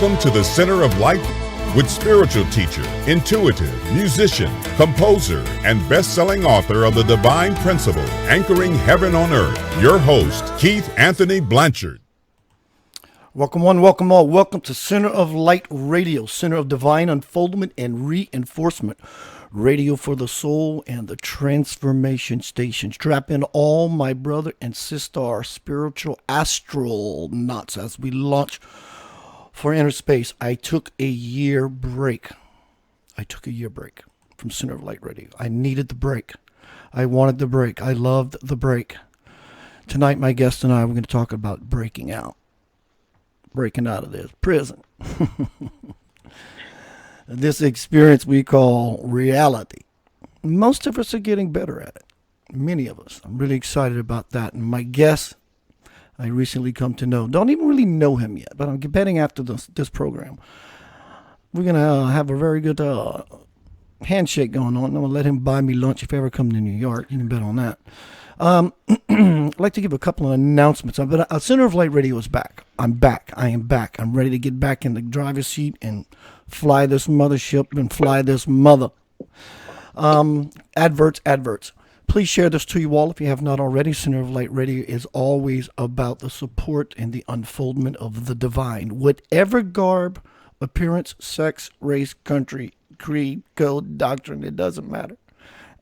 Welcome to the Center of Light with spiritual teacher, intuitive, musician, composer, and best-selling author of The Divine Principle, Anchoring Heaven on Earth, your host, Keith Anthony Blanchard. Welcome one, welcome all. Welcome to Center of Light Radio, Center of Divine Unfoldment and Reinforcement, radio for the soul and the transformation station. Strap in all my brother and sister spiritual astronauts as we launch for inner space. I took a year break. From Center of Light Radio. I needed the break. I wanted the break. I loved the break. Tonight, my guest and I, we're going to talk about breaking out of this prison. This experience we call reality. Most of us are getting better at it. Many of us. I'm really excited about that. And my guest, I recently come to know, don't even really know him yet, but I'm betting after this program, we're going to have a very good handshake going on. I'm going to let him buy me lunch if I ever come to New York. You can bet on that. I'd like to give a couple of announcements. But Center of Light Radio is back. I'm back. I am back. I'm ready to get back in the driver's seat and fly this mothership and fly this mother. Adverts. Please share this to you all if you have not already. Center of Light Radio is always about the support and the unfoldment of the divine. Whatever garb, appearance, sex, race, country, creed, code, doctrine, it doesn't matter.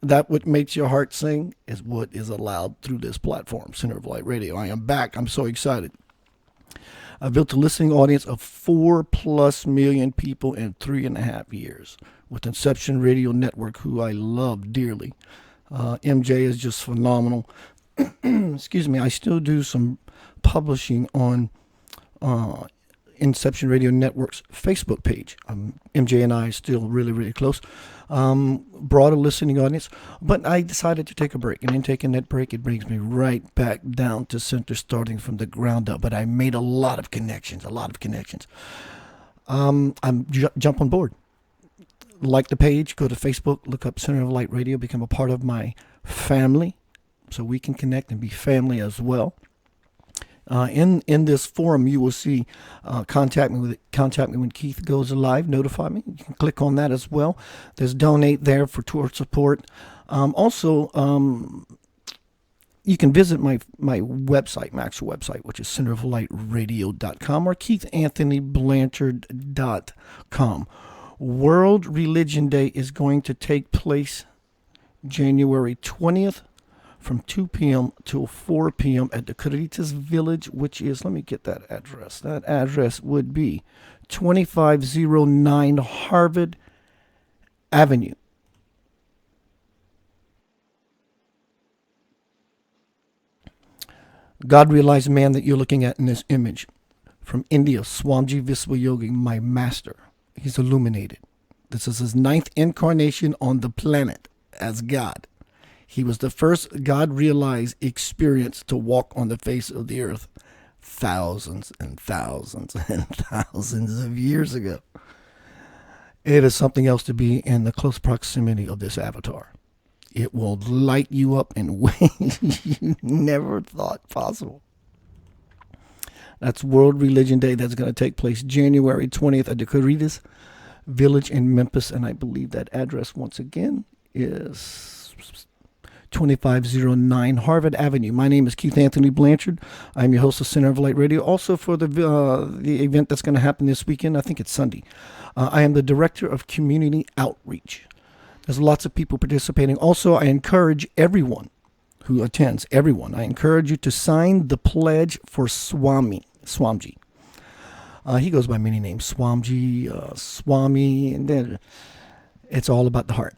That what makes your heart sing is what is allowed through this platform, Center of Light Radio. I am back. I'm so excited. I've built a listening audience of 4+ million people in 3.5 years with Inception Radio Network, who I love dearly. MJ is just phenomenal. Excuse me. I still do some publishing on Inception Radio Network's Facebook page. MJ and I are still really, really close. Broader listening audience. But I decided to take a break. And in taking that break, it brings me right back down to center, starting from the ground up. But I made a lot of connections. Jump on board. Like the page, go to Facebook, look up Center of Light Radio, become a part of my family so we can connect and be family as well. In this forum, you will see contact me when Keith goes live. Notify me. You can click on that as well. There's donate there for tour support. Also, you can visit my website, my actual website, which is centeroflightradio.com or keithanthonyblanchard.com. World Religion Day is going to take place January 20th from 2 p.m. till 4 p.m. at the Caritas Village, which is, let me get that address. That address would be 2509 Harvard Avenue. God realized man that you're looking at in this image. From India, Swamiji Viswayogi, my master. He's illuminated. This is his 9th incarnation on the planet as God. He was the first God-realized experience to walk on the face of the earth thousands and thousands and thousands of years ago. It is something else to be in the close proximity of this avatar. It will light you up in ways you never thought possible. That's World Religion Day. That's going to take place January 20th at the Caritas Village in Memphis. And I believe that address, once again, is 2509 Harvard Avenue. My name is Keith Anthony Blanchard. I'm your host of Center of Light Radio. Also for the event that's going to happen this weekend, I think it's Sunday. I am the Director of Community Outreach. There's lots of people participating. Also, I encourage everyone who attends, I encourage you to sign the pledge for Swamiji. He goes by many names, Swamiji, Swami, and then it's all about the heart.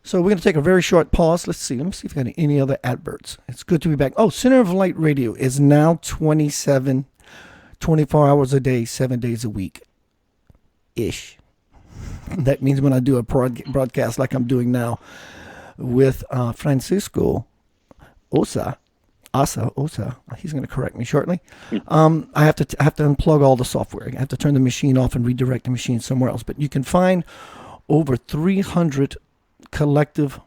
So we're going to take a very short pause. Let me see if we got any other adverts. It's good to be back. Oh, Center of Light Radio is now 24 hours a day, 7 days a week-ish. That means when I do a broadcast like I'm doing now with Francisco Ossa, he's going to correct me shortly. I have to unplug all the software. I have to turn the machine off and redirect the machine somewhere else. But you can find over 300 collective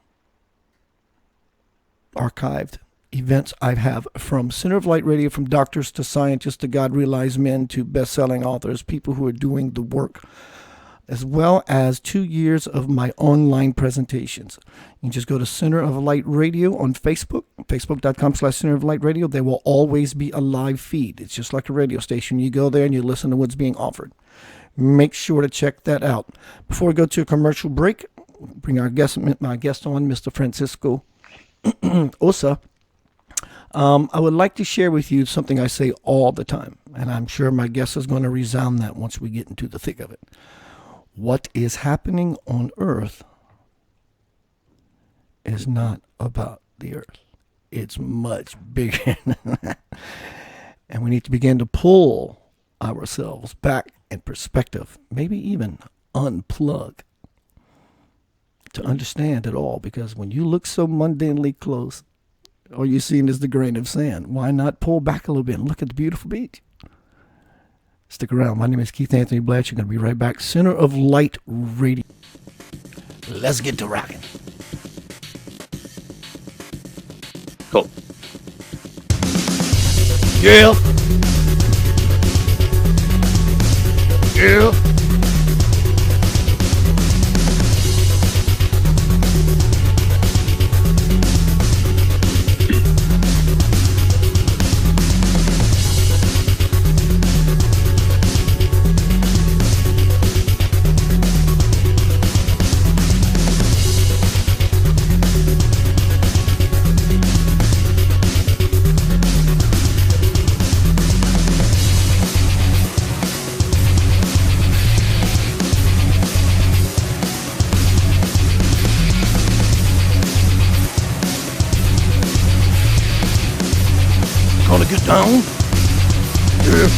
archived events I have, from Center of Light Radio, from doctors to scientists to God realized men to best-selling authors, people who are doing the work, as well as 2 years of my online presentations. You can just go to Center of Light Radio on Facebook, facebook.com/Center of Light Radio. There will always be a live feed. It's just like a radio station. You go there and you listen to what's being offered. Make sure to check that out. Before we go to a commercial break, bring my guest on, Mr. Francisco Ossa. I would like to share with you something I say all the time, and I'm sure my guest is going to resound that once we get into the thick of it. What is happening on Earth is not about the Earth. It's much bigger than that. And we need to begin to pull ourselves back in perspective, maybe even unplug to understand it all. Because when you look so mundanely close, all you're seeing is the grain of sand. Why not pull back a little bit and look at the beautiful beach? Stick around. My name is Keith Anthony Blatch. You're going to be right back. Center of Light Radio. Let's get to rocking. Cool. Yeah. Yeah. Gonna get down. Yeah.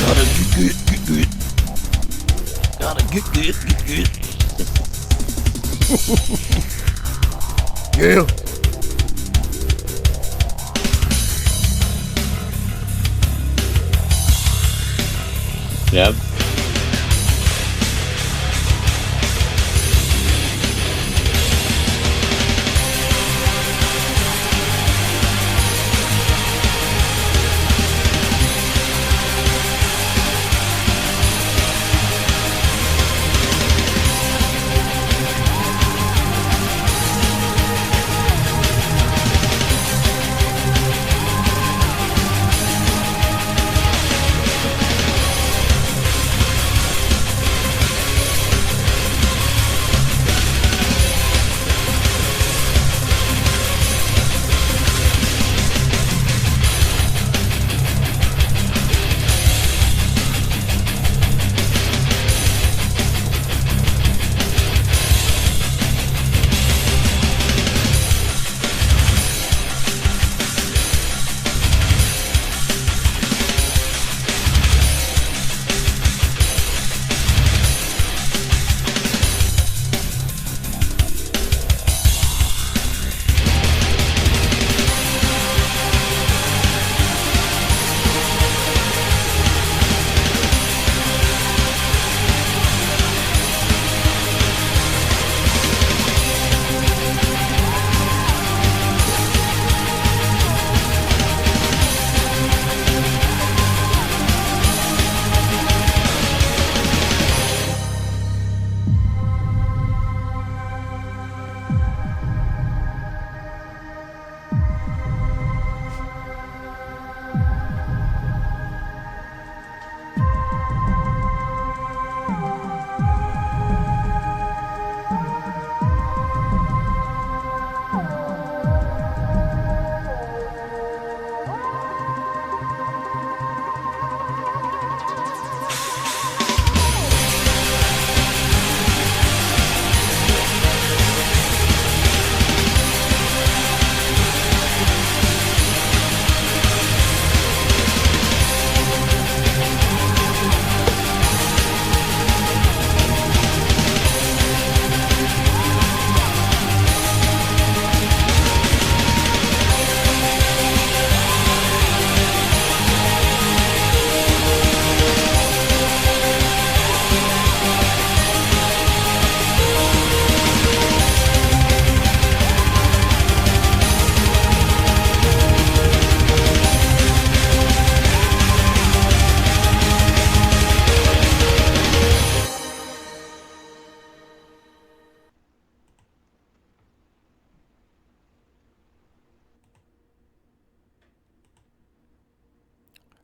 Gotta get good, get good. Gotta get good, get good. Yeah. Yep.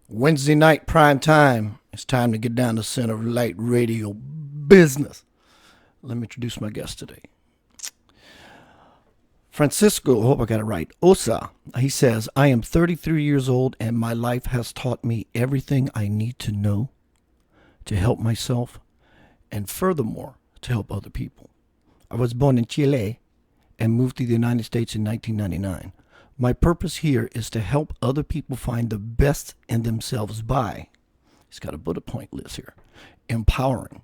Wednesday night prime time. It's time to get down to Center of Light Radio business. Let me introduce my guest today. Francisco, I hope I got it right, Ossa. He says, I am 33 years old and my life has taught me everything I need to know to help myself and furthermore to help other people. I was born in Chile and moved to the United States in 1999. My purpose here is to help other people find the best in themselves by, he's got a bullet point list here, empowering,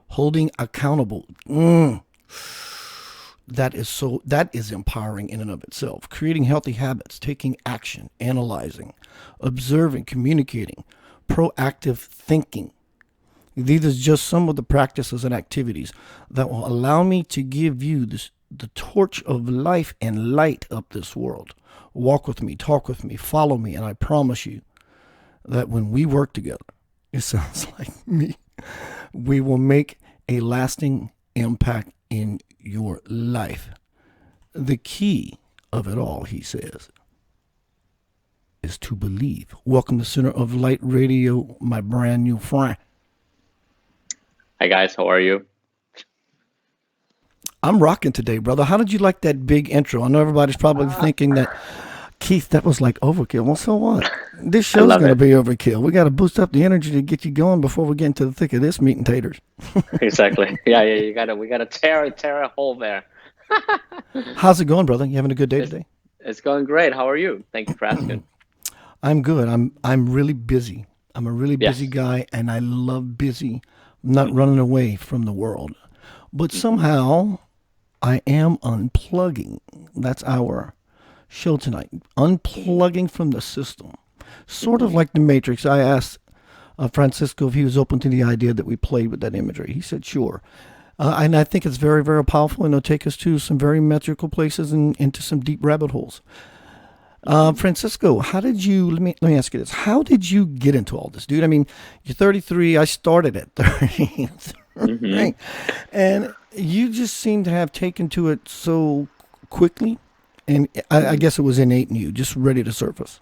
holding accountable. That is empowering in and of itself. Creating healthy habits, taking action, analyzing, observing, communicating, proactive thinking. These are just some of the practices and activities that will allow me to give you the torch of life and light up this world. Walk with me, talk with me, follow me, and I promise you that when we work together, it sounds like me, we will make a lasting impact in your life. The key of it all, he says, is to believe. Welcome to Center of Light Radio, my brand new friend. Hi guys, how are you? I'm rocking today, brother. How did you like that big intro? I know everybody's probably thinking that, Keith, that was like overkill. Well, so what? This show's going to be overkill. We got to boost up the energy to get you going before we get into the thick of this meat and taters. Exactly. Yeah. We gotta tear a hole there. How's it going, brother? You having a good day today? It's going great. How are you? Thank you for asking. I'm good. I'm really busy. I'm a really busy Yes. guy, and I love busy. I'm not running away from the world. But somehow I am unplugging. That's our show tonight. Unplugging from the system. Sort of Mm-hmm. like the Matrix. I asked Francisco if he was open to the idea that we played with that imagery. He said, sure. And I think it's very, very powerful, and it'll take us to some very metrical places and into some deep rabbit holes. Francisco, how did you? Let me ask you this: how did you get into all this, dude? I mean, you're 33. I started at 33, Mm-hmm. and you just seem to have taken to it so quickly, and I Mm-hmm. guess it was innate in you, just ready to surface.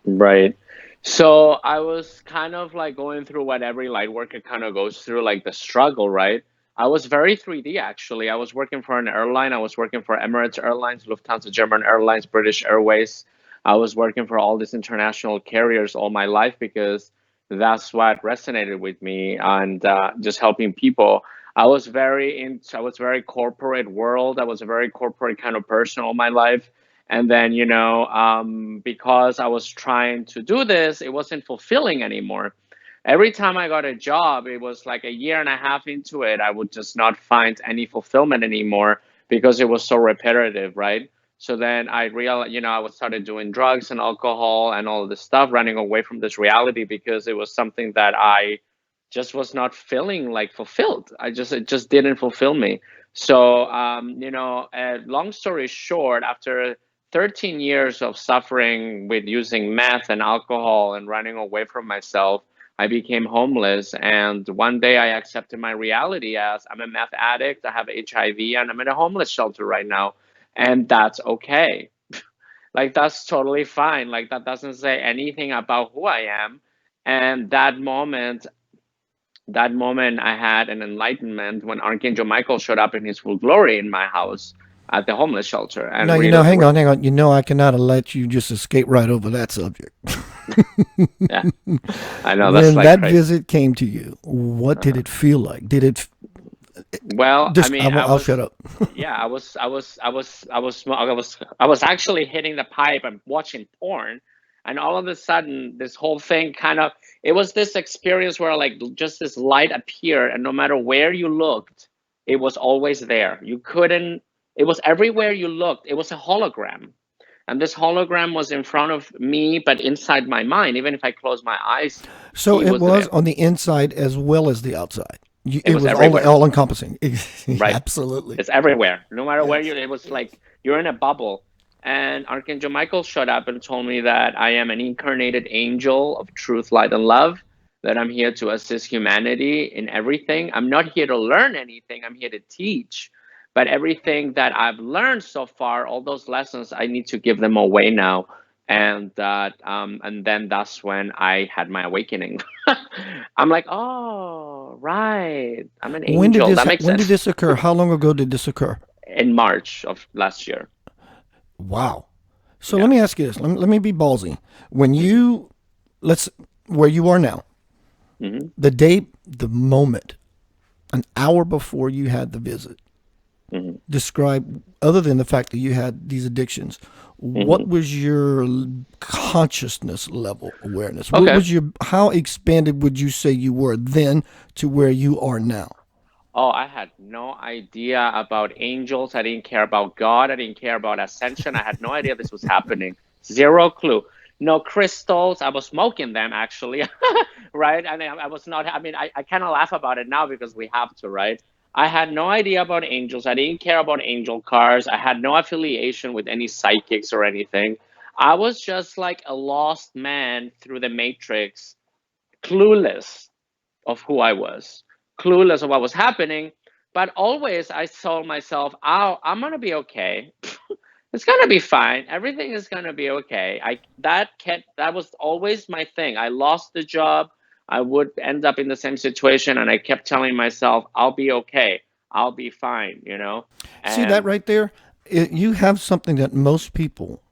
Right. So I was kind of like going through what every light worker kind of goes through, like the struggle, right? I was very 3D actually. I was working for an airline. I was working for Emirates Airlines, Lufthansa, German Airlines, British Airways. I was working for all these international carriers all my life because that's what resonated with me and just helping people. I was very corporate world. I was a very corporate kind of person all my life. And then, because I was trying to do this, it wasn't fulfilling anymore. Every time I got a job, it was like a year and a half into it, I would just not find any fulfillment anymore because it was so repetitive, right? So then I realized, I was started doing drugs and alcohol and all of this stuff, running away from this reality because it was something that I just was not feeling like fulfilled. It just didn't fulfill me. So, long story short, after 13 years of suffering with using meth and alcohol and running away from myself, I became homeless. And one day I accepted my reality as I'm a meth addict, I have HIV, and I'm in a homeless shelter right now. And that's okay. Like, that's totally fine. Like, that doesn't say anything about who I am. And that moment, I had an enlightenment when Archangel Michael showed up in his full glory in my house at the homeless shelter Now, and read. hang on. I cannot let you just escape right over that subject. Yeah, I know that's When like that crazy. visit came to you, what did Uh-huh. it feel like? Did it Well, I just? mean, I I'll shut was, up. yeah, I was actually hitting the pipe and watching porn, and all of a sudden, this whole thing kind of, it was this experience where like just this light appeared, and no matter where you looked, it was always there. You couldn't. It was everywhere you looked. It was a hologram, and this hologram was in front of me, but inside my mind. Even if I closed my eyes, So he it was was there. on the inside as well as the outside. It It was was everywhere, all encompassing. right? Absolutely. It's everywhere. No matter where Yes. you, it was like you're in a bubble. And Archangel Michael showed up and told me that I am an incarnated angel of truth, light, and love, that I'm here to assist humanity in everything. I'm not here to learn anything, I'm here to teach. But everything that I've learned so far, all those lessons, I need to give them away now. And then that's when I had my awakening. I'm like, oh, right. I'm an angel. That makes When did sense. this occur? How long ago did this occur? In March of last year. Wow. So let Yeah. me ask you this. Let me be ballsy. When Hmm. you let's where you are now, Hmm. the moment, an hour before you had the visit, Hmm. describe, other than the fact that you had these addictions, what Hmm. was your consciousness level awareness? What Okay. was your, how expanded would you say you were then to where you are now? Oh, I had no idea about angels. I didn't care about God. I didn't care about ascension. I had no idea this was happening. Zero clue. No crystals. I was smoking them actually, right? And I was not, I mean, I kind of laugh about it now because we have to, right? I had no idea about angels. I didn't care about angel cars. I had no affiliation with any psychics or anything. I was just like a lost man through the matrix, clueless of who I was, clueless of what was happening. But always I told myself, oh, I'm gonna be okay. It's gonna be fine. Everything is gonna be okay. That was always my thing. I lost the job. I would end up in the same situation, and I kept telling myself, I'll be okay. I'll be fine. See that And right there? You have something that most people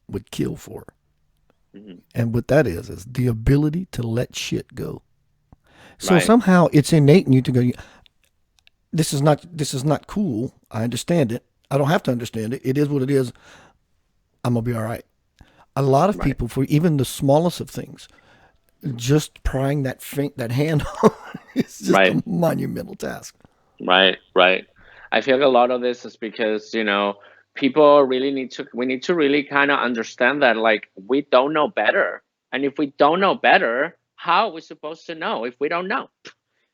would kill for. mhm, And what that is the ability to let shit go. So right, somehow it's innate in you to go, this is not cool. I understand it. I don't have to understand it. It is what it is. I'm gonna be all right. A lot of right, people, for even the smallest of things, just prying that hand is just Right. a monumental task. Right, right. I feel like a lot of this is because, people really we need to really kind of understand that, like, we don't know better. And if we don't know better, how are we supposed to know if we don't know?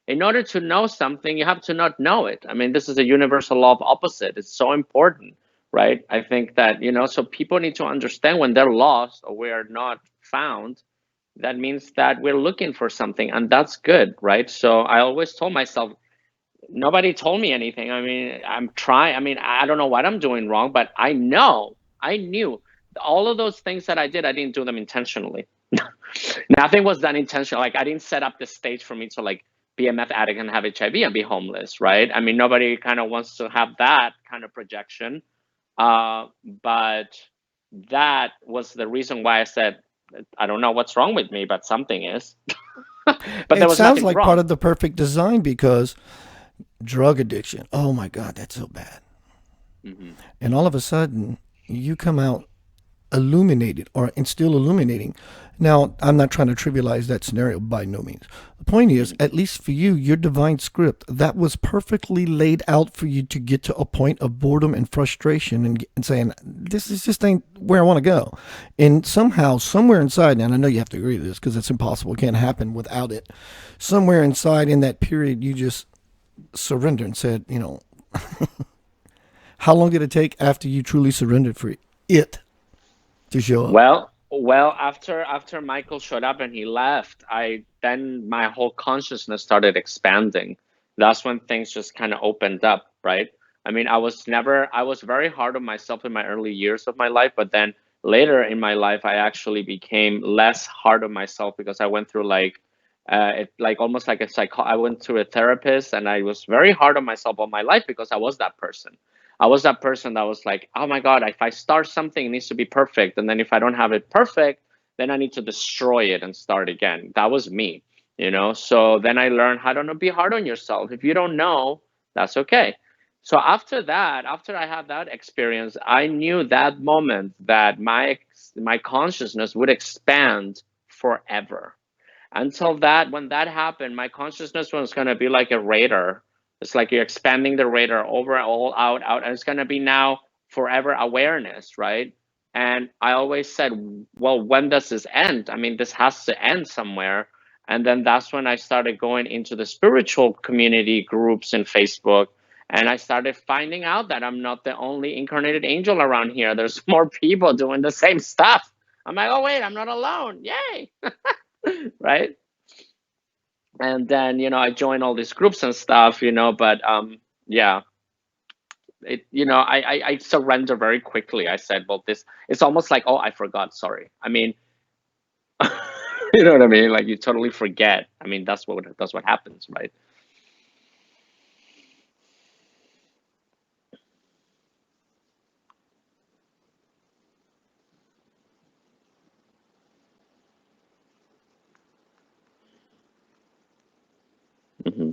In order to know something, you have to not know it. I mean, this is a universal law of opposite. It's so important, right? I think that, so people need to understand when they're lost or we are not found, that means that we're looking for something, and that's good, right? So I always told myself, nobody told me anything. I mean, I'm trying. I mean, I don't know what I'm doing wrong, but I knew all of those things that I did, I didn't do them intentionally. Nothing was done intentionally. Like, I didn't set up the stage for me to, like, be a meth addict and have HIV and be homeless, right? I mean, nobody kind of wants to have that kind of projection. But that was the reason why I said, I don't know what's wrong with me, but something is. But there It was sounds nothing like part wrong. of the perfect design because drug addiction. Oh my God, that's so bad. Hmm. And all of a sudden, you come out illuminated or and still illuminating. Now, I'm not trying to trivialize that scenario by no means. The point is, Hmm. at least for you, your divine script that was perfectly laid out for you to get to a point of boredom and frustration and saying, this is just ain't where I want to go. And somehow, somewhere inside, and I know you have to agree to this because it's impossible, it can't happen without it. Somewhere inside in that period, you just surrendered and said, how long did it take after you truly surrendered for it to show up? Well, after Michael showed up and he left, I then my whole consciousness started expanding. That's when things just kind of opened up, right? I mean, I was very hard on myself in my early years of my life, but then later in my life, I actually became less hard on myself because I went through, like, like almost like I went through a therapist, and I was very hard on myself all my life because I was that person. I was that person that was like, oh my God, if I start something, it needs to be perfect. And then if I don't have it perfect, then I need to destroy it and start again. That was me. So then I learned how to not be hard on yourself. If you don't know, that's okay. So after that, after I had that experience, I knew that moment that my consciousness would expand forever. Until that, when that happened, my consciousness was going to be like a radar. It's like you're expanding the radar over, all out, out, and it's going to be now forever awareness, right? And I always said, well, when does this end? I mean, this has to end somewhere. And then that's when I started going into the spiritual community groups in Facebook. And I started finding out that I'm not the only incarnated angel around here. There's more people doing the same stuff. I'm like, oh, wait, I'm not alone. Yay. Right. And then I joined all these groups and stuff, but yeah, I surrender very quickly. I said, well, this, it's almost like, oh, I forgot, sorry. I mean, you know what I mean, like, you totally forget. I mean, that's what happens, right? Hmm.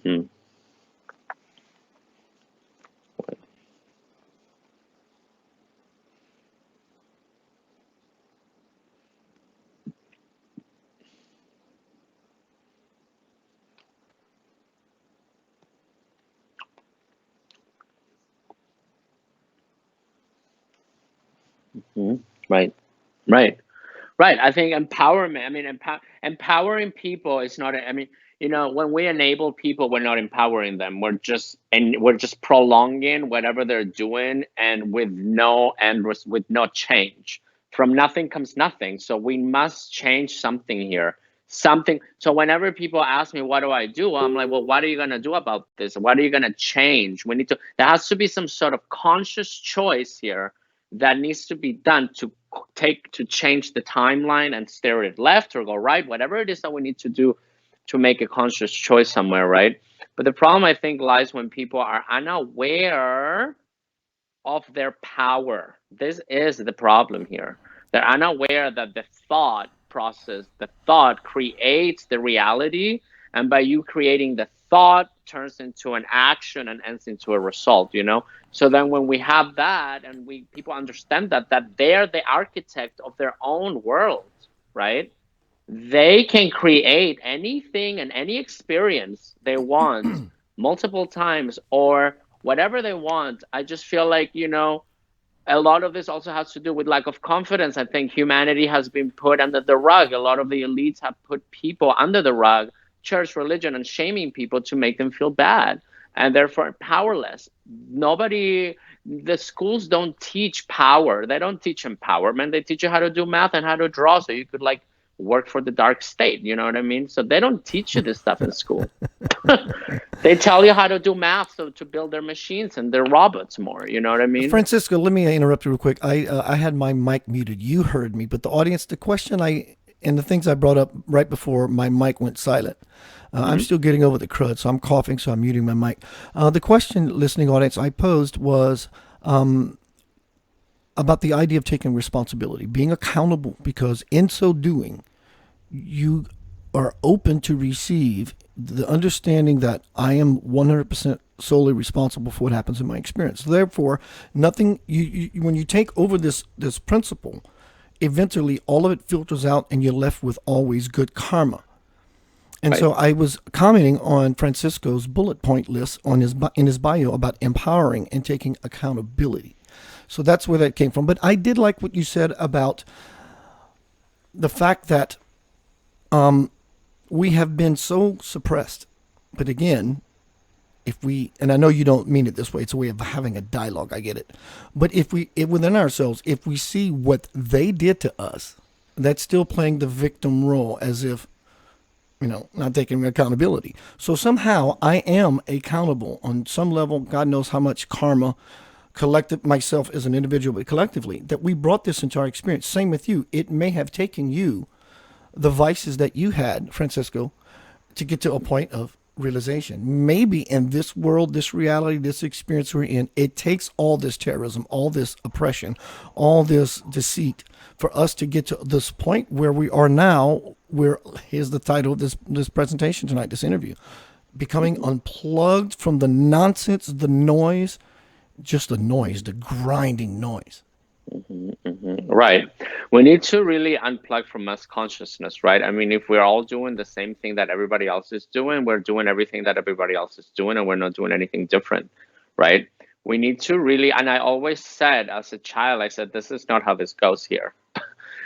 Hmm. Hmm. Right. Right. Right. I think empowerment. I mean, empowering people is not. I mean, when we enable people, we're not empowering them. We're just prolonging whatever they're doing, and with no change. From nothing comes nothing. So we must change something here. Something. So whenever people ask me, what do I do? I'm like, well, what are you gonna do about this? What are you gonna change? We need to. There has to be some sort of conscious choice here that needs to be done to change the timeline and steer it left or go right, whatever it is that we need to do to make a conscious choice somewhere, right? But the problem, I think, lies when people are unaware of their power. This is the problem here. They're unaware that the thought process, the thought creates the reality, and by you creating the thought turns into an action and ends into a result, you know? So then when we have that and we people understand that they're the architect of their own world, right? They can create anything and any experience they want multiple times or whatever they want. I just feel like, you know, a lot of this also has to do with lack of confidence. I think humanity has been put under the rug. A lot of the elites have put people under the rug, church, religion, and shaming people to make them feel bad and therefore powerless. Nobody, the schools don't teach power. They don't teach empowerment. They teach you how to do math and how to draw so you could like work for the dark state. You know what I mean? So they don't teach you this stuff in school. They tell you how to do math so to build their machines and their robots more. You know what I mean? Francisco, let me interrupt you real quick. I had my mic muted. You heard me, but the audience, the question and the things I brought up right before my mic went silent. I'm still getting over the crud, so I'm coughing, so I'm muting my mic. The question, listening audience, I posed was about the idea of taking responsibility, being accountable, because in so doing, you are open to receive the understanding that I am 100% solely responsible for what happens in my experience. Therefore, nothing when you take over this principle, eventually all of it filters out and you're left with always good karma. And so I was commenting on Francisco's bullet point list on in his bio about empowering and taking accountability. So that's where that came from. But I did like what you said about the fact that we have been so suppressed. But again, and I know you don't mean it this way, it's a way of having a dialogue, I get it. But if within ourselves, if we see what they did to us, that's still playing the victim role as if, not taking accountability. So somehow I am accountable on some level. God knows how much karma, collective, myself as an individual, but collectively, that we brought this into our experience. Same with you. It may have taken you the vices that you had, Francisco, to get to a point of realization. Maybe in this world, this reality, this experience we're in, it takes all this terrorism, all this oppression, all this deceit for us to get to this point where we are now, where here's the title of this presentation tonight, this interview, becoming unplugged from the nonsense, the noise, just the noise, the grinding noise. Right. We need to really unplug from mass consciousness, right? I mean, if we're all doing the same thing that everybody else is doing, we're doing everything that everybody else is doing, and we're not doing anything different, right? We need to really, and I always said as a child, I said, this is not how this goes here.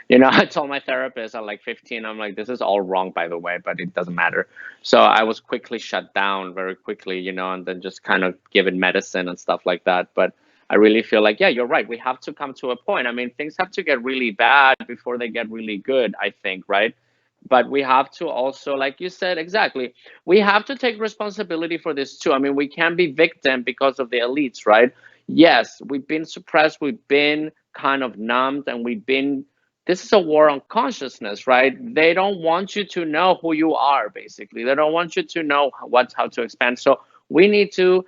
I told my therapist at like 15, I'm like, this is all wrong, by the way, but it doesn't matter. So I was quickly shut down very quickly, and then just kind of given medicine and stuff like that. But I really feel like, yeah, you're right. We have to come to a point. I mean, things have to get really bad before they get really good, I think, right? But we have to also, like you said, exactly, we have to take responsibility for this too. I mean, we can't be victim because of the elites, right? Yes, we've been suppressed, we've been kind of numbed, and this is a war on consciousness, right? They don't want you to know who you are, basically. They don't want you to know how to expand. So we need to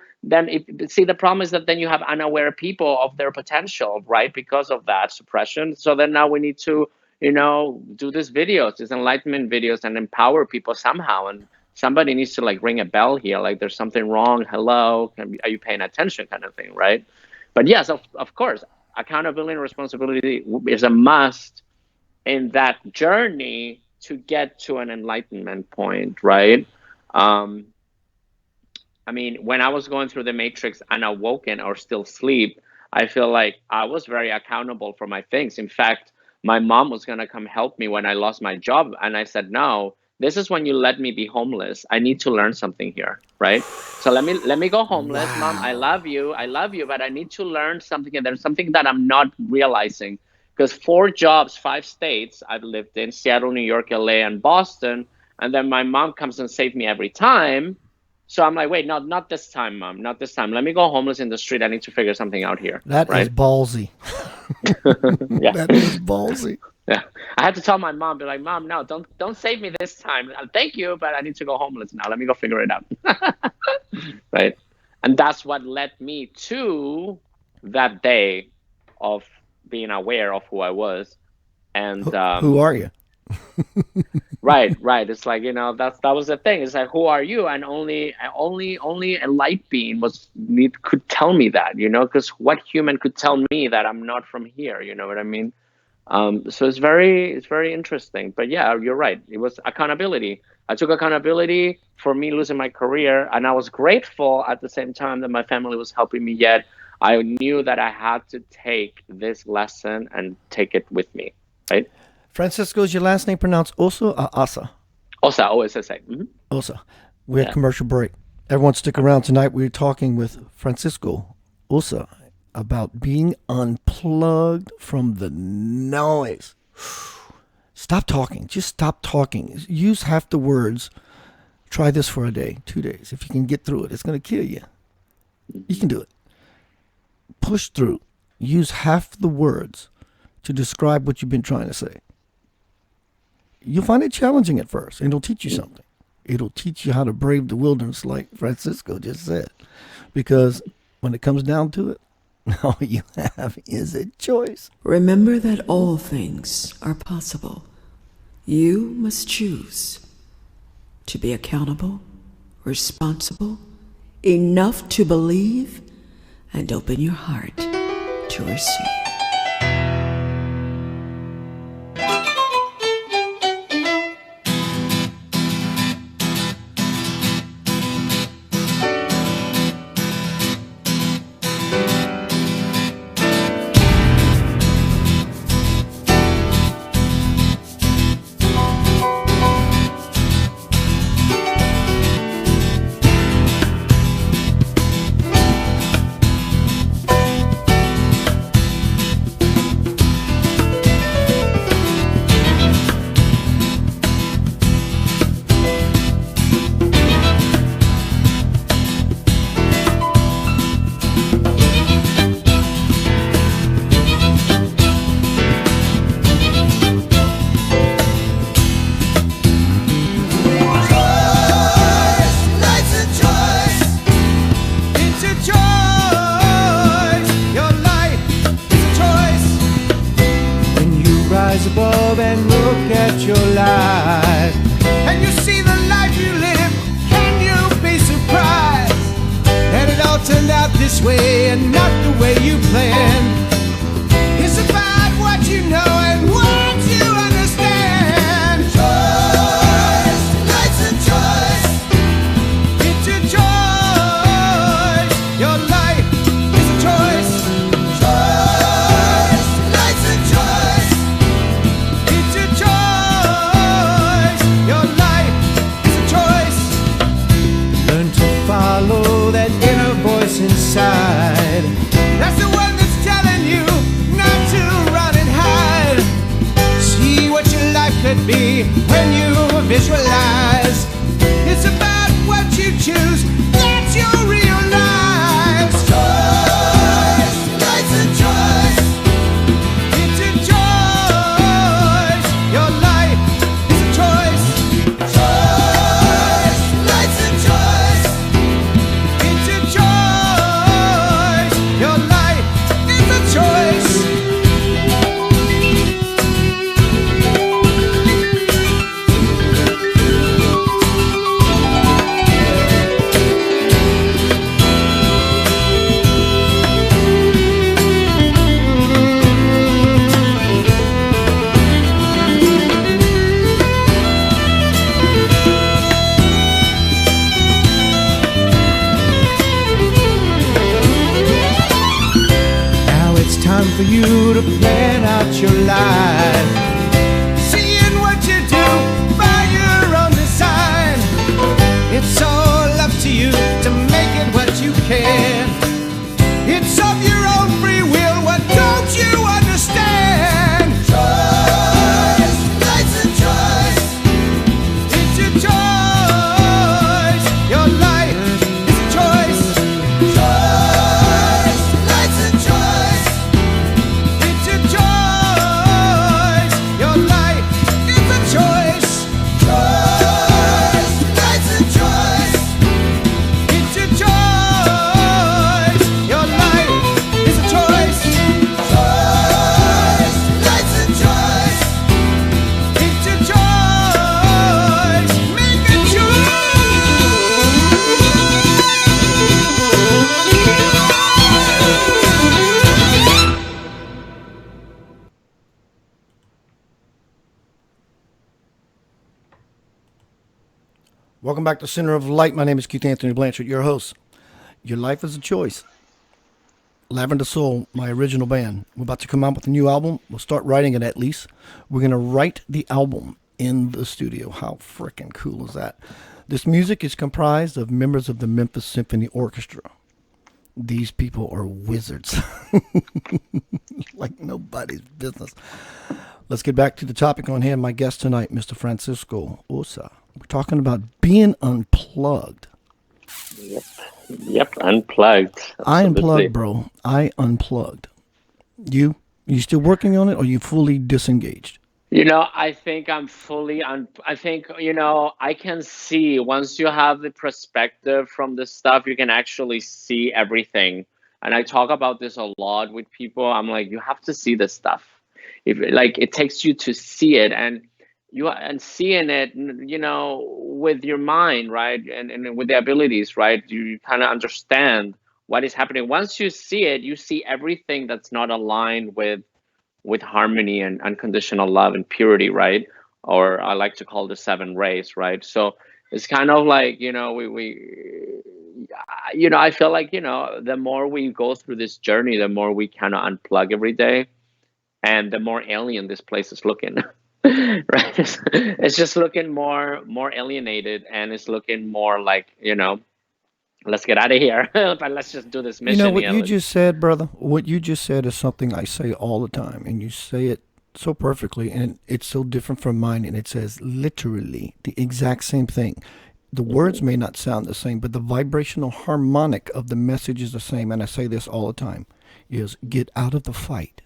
see, the problem is that then you have unaware people of their potential, right? Because of that suppression. So then now we need to, do these videos, these enlightenment videos, and empower people somehow. And somebody needs to like ring a bell here, like there's something wrong. Hello, are you paying attention, kind of thing, right? But yes, of course, accountability and responsibility is a must in that journey to get to an enlightenment point, right? I mean, when I was going through the matrix unawoken or still asleep, I feel like I was very accountable for my things. In fact, my mom was going to come help me when I lost my job. And I said, no, this is when you let me be homeless. I need to learn something here, right? So let me go homeless. Wow. Mom, I love you, but I need to learn something. And there's something that I'm not realizing. Because 4 jobs, 5 states I've lived in, Seattle, New York, LA, and Boston. And then my mom comes and saves me every time. So I'm like, wait, no, not this time, Mom, not this time. Let me go homeless in the street. I need to figure something out here. That is ballsy. Yeah. That is ballsy. Yeah. I had to tell my mom, be like, Mom, no, don't save me this time. Thank you, but I need to go homeless now. Let me go figure it out. Right. And that's what led me to that day of being aware of who I was. And Who are you? right. It's like, that was the thing. It's like, who are you? And only a light being could tell me that, because what human could tell me that I'm not from here? You know what I mean? So it's very interesting. But yeah, you're right. It was accountability. I took accountability for me losing my career, and I was grateful at the same time that my family was helping me. Yet I knew that I had to take this lesson and take it with me. Right? Francisco, is your last name pronounced Osa or Asa? Ossa, OSSA. Mm-hmm. Osa. We're at Yeah. commercial break. Everyone stick around tonight. We're talking with Francisco Osa about being unplugged from the noise. Stop talking. Just stop talking. Use half the words. Try this for a day, 2 days. If you can get through it, it's going to kill you. You can do it. Push through. Use half the words to describe what you've been trying to say. You'll find it challenging at first, and it'll teach you something. It'll teach you how to brave the wilderness, like Francisco just said. Because when it comes down to it, all you have is a choice. Remember that all things are possible. You must choose to be accountable, responsible, enough to believe, and open your heart to receive. rise above and look at your life, and you see the life you live. Can you be surprised that it all turned out this way and not the way you planned? It's about what you know and what you understand. Choice, life's a choice. It's a choice. Your life is a choice. Choice, life's a choice. It's a choice. Your life is a choice. Learn to follow that inner voice inside. That's the one that's telling you not to run and hide. See what your life could be when you visualize. It's about what you choose that you'll realize. Choice, life's a choice. It's a choice. Your life is a choice. Choice, life's a choice. It's a choice. Your life is a choice. Now it's time for you to plan out your life, seeing what you do by your own design. It's all up to you to make it what you can. It's of your own free will. What don't you understand? Choice, life's a choice. It's a choice. Your life is a choice. Choice, life's a choice. It's a choice. Welcome back to Center of Light. My name is Keith Anthony Blanchard, your host. Your life is a choice. Lavender Soul, my original band. We're about to come out with a new album. We'll start writing it at least. We're going to write the album in the studio. How freaking cool is that? This music is comprised of members of the Memphis Symphony Orchestra. These people are wizards. Like nobody's business. Let's get back to the topic on hand. My guest tonight, Mr. Francisco Ossa. We're talking about being unplugged. Yep, unplugged. I Absolutely. unplugged, bro. I unplugged. You still working on it, or you fully disengaged? I think I'm fully I think, I can see once you have the perspective from this stuff, you can actually see everything. And I talk about this a lot with people. I'm like, you have to see this stuff. If like it takes you to see it, and seeing it, with your mind, right? And with the abilities, right? You kind of understand what is happening. Once you see it, you see everything that's not aligned with harmony and unconditional love and purity, right? Or I like to call the seven rays, right? So it's kind of like, I feel like, the more we go through this journey, the more we kind of unplug every day, and the more alien this place is looking. Right? It's just looking more alienated, and it's looking more like, let's get out of here. But let's just do this You know mission what here. you just said, brother? What you just said is something I say all the time, and you say it so perfectly, and it's so different from mine, and it says literally the exact same thing. The words may not sound the same, but the vibrational harmonic of the message is the same, and I say this all the time, is get out of the fight.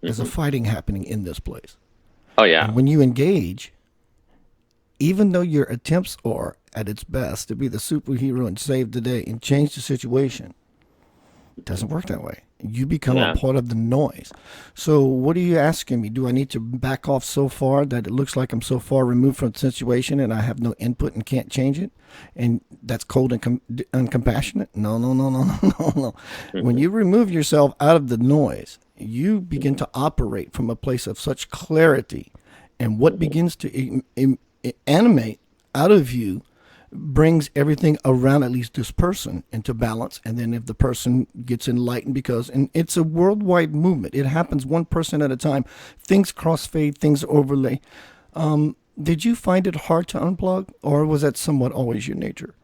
There's a fighting happening in this place. Oh yeah. And when you engage, even though your attempts are at its best to be the superhero and save the day and change the situation, it doesn't work that way. You become a part of the noise. So what are you asking me? Do I need to back off so far that it looks like I'm so far removed from the situation and I have no input and can't change it? And that's cold and uncompassionate? No, no, no, no, no, no. When you remove yourself out of the noise, you begin to operate from a place of such clarity, and what begins to animate out of you brings everything around at least this person into balance. And then if the person gets enlightened, and it's a worldwide movement, it happens one person at a time, things crossfade, things overlay. Did you find it hard to unplug, or was that somewhat always your nature?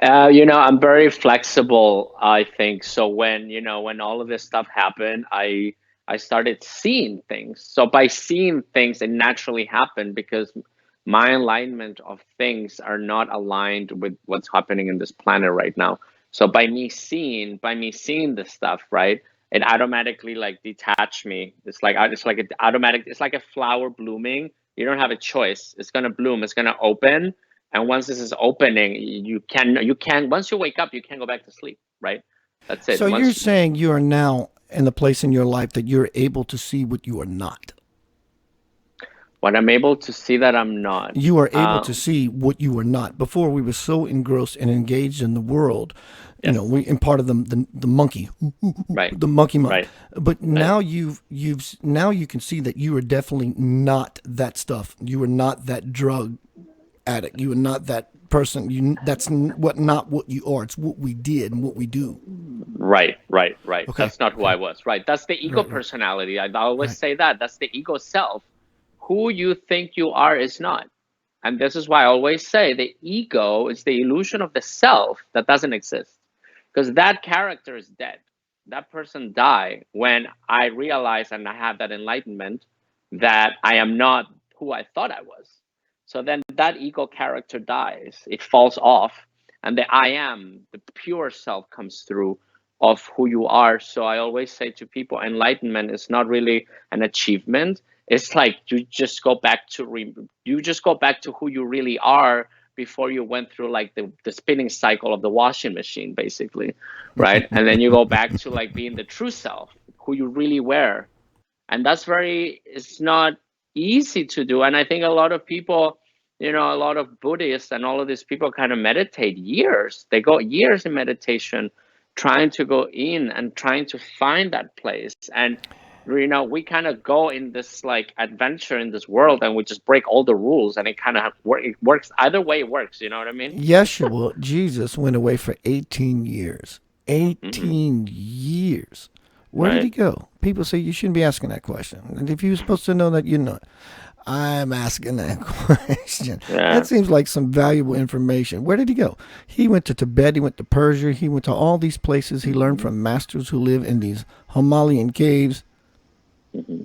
I'm very flexible, I think. So when all of this stuff happened, I started seeing things. So by seeing things, it naturally happened because my alignment of things are not aligned with what's happening in this planet right now. So by me seeing this stuff, right, it automatically like detach me. It's like an automatic. It's like a flower blooming. You don't have a choice. It's gonna bloom. It's gonna open. And once this is opening, you can once you wake up, you can't go back to sleep, right? That's it. So you're saying you are now in the place in your life that you're able to see what you are not. When I'm able to see that I'm not. You are able to see what you are not. Before, we were so engrossed and engaged in the world, Yes. we in part of the monkey, Right. the monkey mind. Right. But now now you can see that you are definitely not that stuff. You are not that drug addict. You are not that person. That's not what you are. It's what we did and what we do. Right. Okay. That's not who I was. Right. That's the ego personality. I always say that. That's the ego self. Who you think you are is not. And this is why I always say the ego is the illusion of the self that doesn't exist. Because that character is dead. That person died when I realized and I have that enlightenment that I am not who I thought I was. So then that ego character dies. It falls off. And the I am, the pure self comes through of who you are. So I always say to people, enlightenment is not really an achievement. It's like you just go back to who you really are before you went through like the spinning cycle of the washing machine, basically, right? And then you go back to like being the true self, who you really were. And it's not easy to do. And I think a lot of people, a lot of Buddhists and all of these people kind of meditate years. They go years in meditation trying to go in and trying to find that place. And we kind of go in this like adventure in this world, and we just break all the rules, and it works either way. It works. You know what I mean? Yeshua, Jesus, went away for 18 years. Hmm. 18 years. Where did he Right. go? People say you shouldn't be asking that question. And if you're supposed to know that, you know it. I'm asking that question. Yeah. That seems like some valuable information. Where did he go? He went to Tibet. He went to Persia. He went to all these places. He learned from masters who live in these Himalayan caves. Hmm.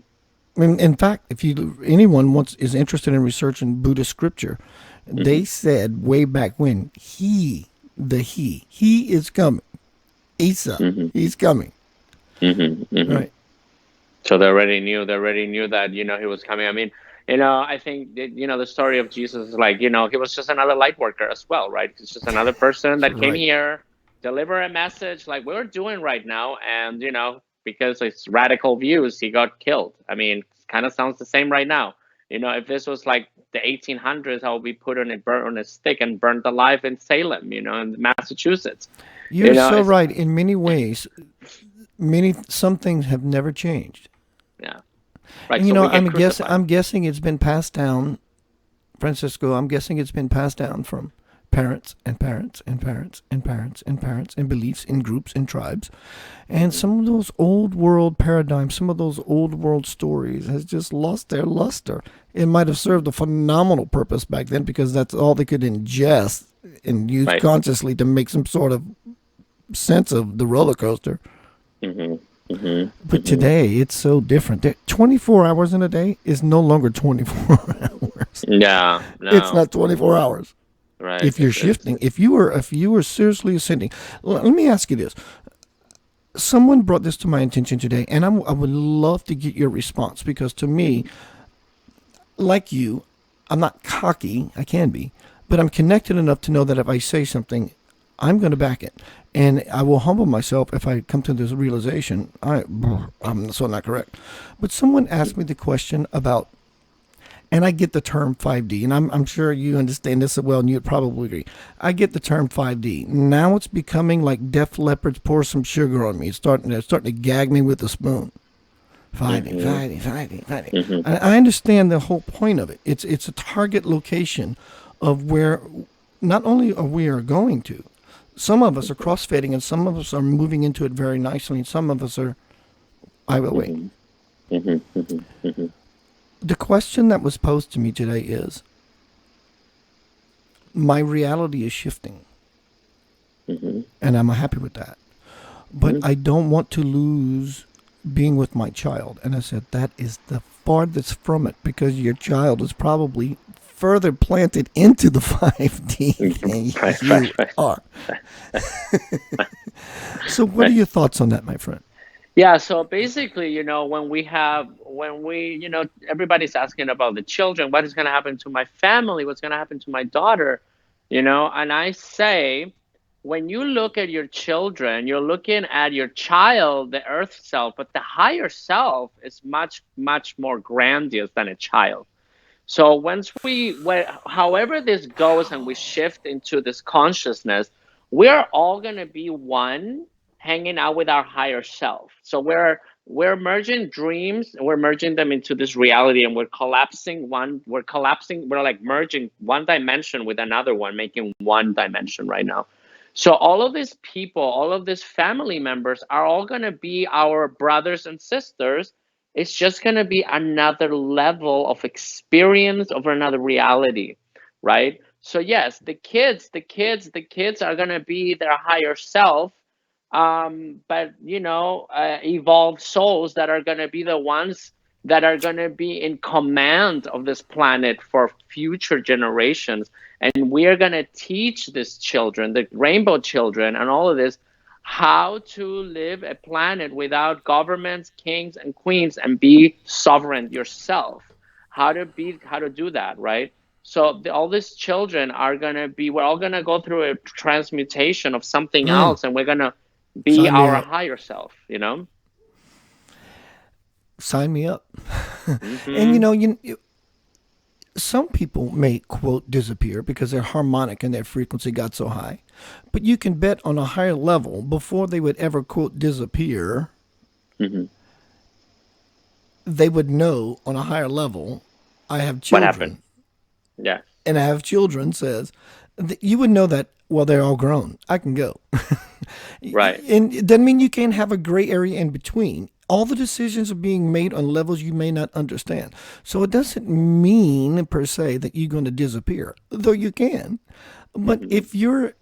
In fact, if anyone is interested in researching Buddhist scripture, they said way back when he is coming. Isa, Hmm. he's coming. Hmm. Hmm. Right. So they already knew. They already knew that he was coming. I mean, I think that, the story of Jesus is like, he was just another light worker as well, right? He's just another person that came Right. here, deliver a message like we're doing right now, and because it's radical views, he got killed. I mean, it kind of sounds the same right now. If this was like the 1800s, I would be put on a stick and burned alive in Salem, in Massachusetts. You're so It's right in many ways. Some things have never changed. yeah, right. And So we get I'm crucified. guessing it's been passed down, Francisco. I'm guessing it's been passed down from parents and parents and parents and parents and parents and beliefs in groups and tribes. And some of those old world paradigms, some of those old world stories has just lost their luster. It might have served a phenomenal purpose back then because that's all they could ingest and use Right. consciously to make some sort of sense of the roller coaster. Hmm. Hmm. But today, it's so different. 24 hours in a day is no longer 24 hours. Yeah. It's No. not 24 hours. Right. If you're It's shifting, if you were seriously ascending, let me ask you this. Someone brought this to my attention today, and I would love to get your response because to me, like you, I'm not cocky. I can be, but I'm connected enough to know that if I say something, I'm going to back it, and I will humble myself if I come to this realization. I'm so not correct. But someone asked me the question about, and I get the term 5D, and I'm sure you understand this as well, and you'd probably agree. I get the term 5D. Now it's becoming like Def Leppard's "Pour Some Sugar on Me." It's starting to gag me with a spoon. 5D, 5D, 5D, 5D. Mhm. And I understand the whole point of it. It's a target location of where not only are we going to, some of us are crossfading, and some of us are moving into it very nicely, and some of us are, I will wait. Mhm. Mhm. Mhm. The question that was posed to me today is, my reality is shifting, Mhm. and I'm happy with that. But I don't want to lose being with my child. And I said, that is the farthest from it, because your child is probably further planted into the 5D than Right, you right, right. are. So what are your thoughts on that, my friend? Yeah, so basically, everybody's asking about the children, what is going to happen to my family, what's going to happen to my daughter, and I say, when you look at your children, you're looking at your child, the earth self, but the higher self is much, much more grandiose than a child. So however this goes and we shift into this consciousness, we're all going to be one hanging out with our higher self. So we're merging dreams, and we're merging them into this reality, and we're like merging one dimension with another one, making one dimension right now. So all of these people, all of these family members are all going to be our brothers and sisters. It's just going to be another level of experience over another reality, right? So yes, the kids are going to be their higher self, but evolved souls that are going to be the ones that are going to be in command of this planet for future generations. And we are going to teach these children, the rainbow children and all of this, how to live a planet without governments, kings and queens, and be sovereign yourself. How to do that, right? So all these children are going to be, we're all going to go through a transmutation of something else, and we're going to be Sign me our up. higher self. Sign me up. And Hmm. some people may quote disappear because their harmonic and their frequency got so high. But you can bet on a higher level before they would ever quote disappear, Hmm. they would know on a higher level. I have What happened? children, Yeah. and I have children. Says you would know that. Well, they're all grown. I can go, Right. and it doesn't mean you can't have a gray area in between. All the decisions are being made on levels you may not understand. So it doesn't mean per se that you're going to disappear, though you can. But Hmm. if you're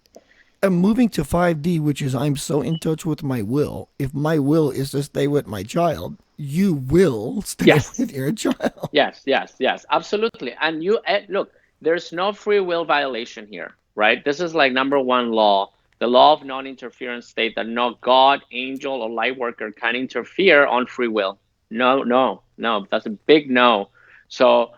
moving to 5D, which is I'm so in touch with my will, if my will is to stay with my child, you will stay Yes. with your child. Yes, yes, yes, absolutely. And you look, there's no free will violation here, right? This is like number one law. The law of non-interference state that no God, angel, or light worker can interfere on free will. No, no, no. That's a big no. So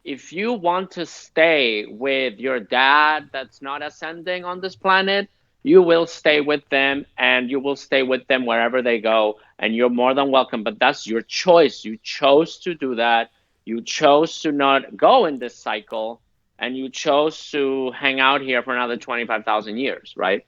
if you want to stay with your dad that's not ascending on this planet, you will stay with them and you will stay with them wherever they go. And you're more than welcome. But that's your choice. You chose to do that. You chose to not go in this cycle, and you chose to hang out here for another 25,000 years, right?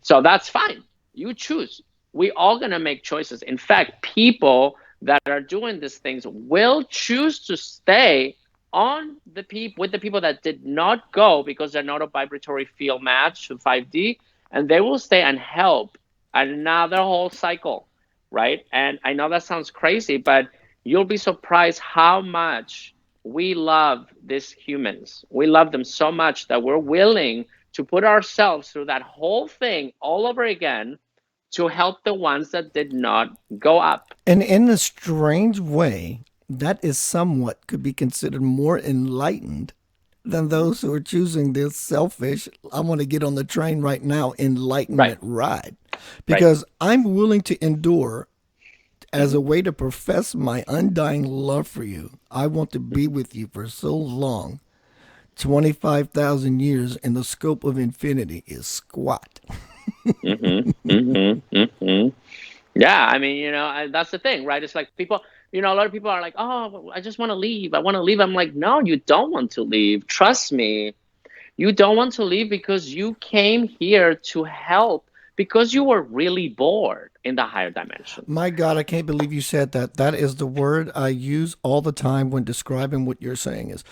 So that's fine. You choose. We all going to make choices. In fact, people that are doing these things will choose to stay on the people with the people that did not go because they're not a vibratory field match to 5D, and they will stay and help another whole cycle, right? And I know that sounds crazy, but you'll be surprised how much we love these humans. We love them so much that we're willing to put ourselves through that whole thing all over again to help the ones that did not go up. And in a strange way, that is somewhat could be considered more enlightened than those who are choosing this selfish, I want to get on the train right now, Right, enlightenment ride. right. Because I'm willing to endure as Hmm. a way to profess my undying love for you. I want to be with you for so long. 25,000 years in the scope of infinity is squat. Hmm. Hmm. Hmm. Yeah, I mean, that's the thing, right? It's like people, a lot of people are like, oh, I just want to leave. I want to leave. I'm like, no, you don't want to leave. Trust me. You don't want to leave because you came here to help because you were really bored in the higher dimensions. My God, I can't believe you said that. That is the word I use all the time when describing what you're saying is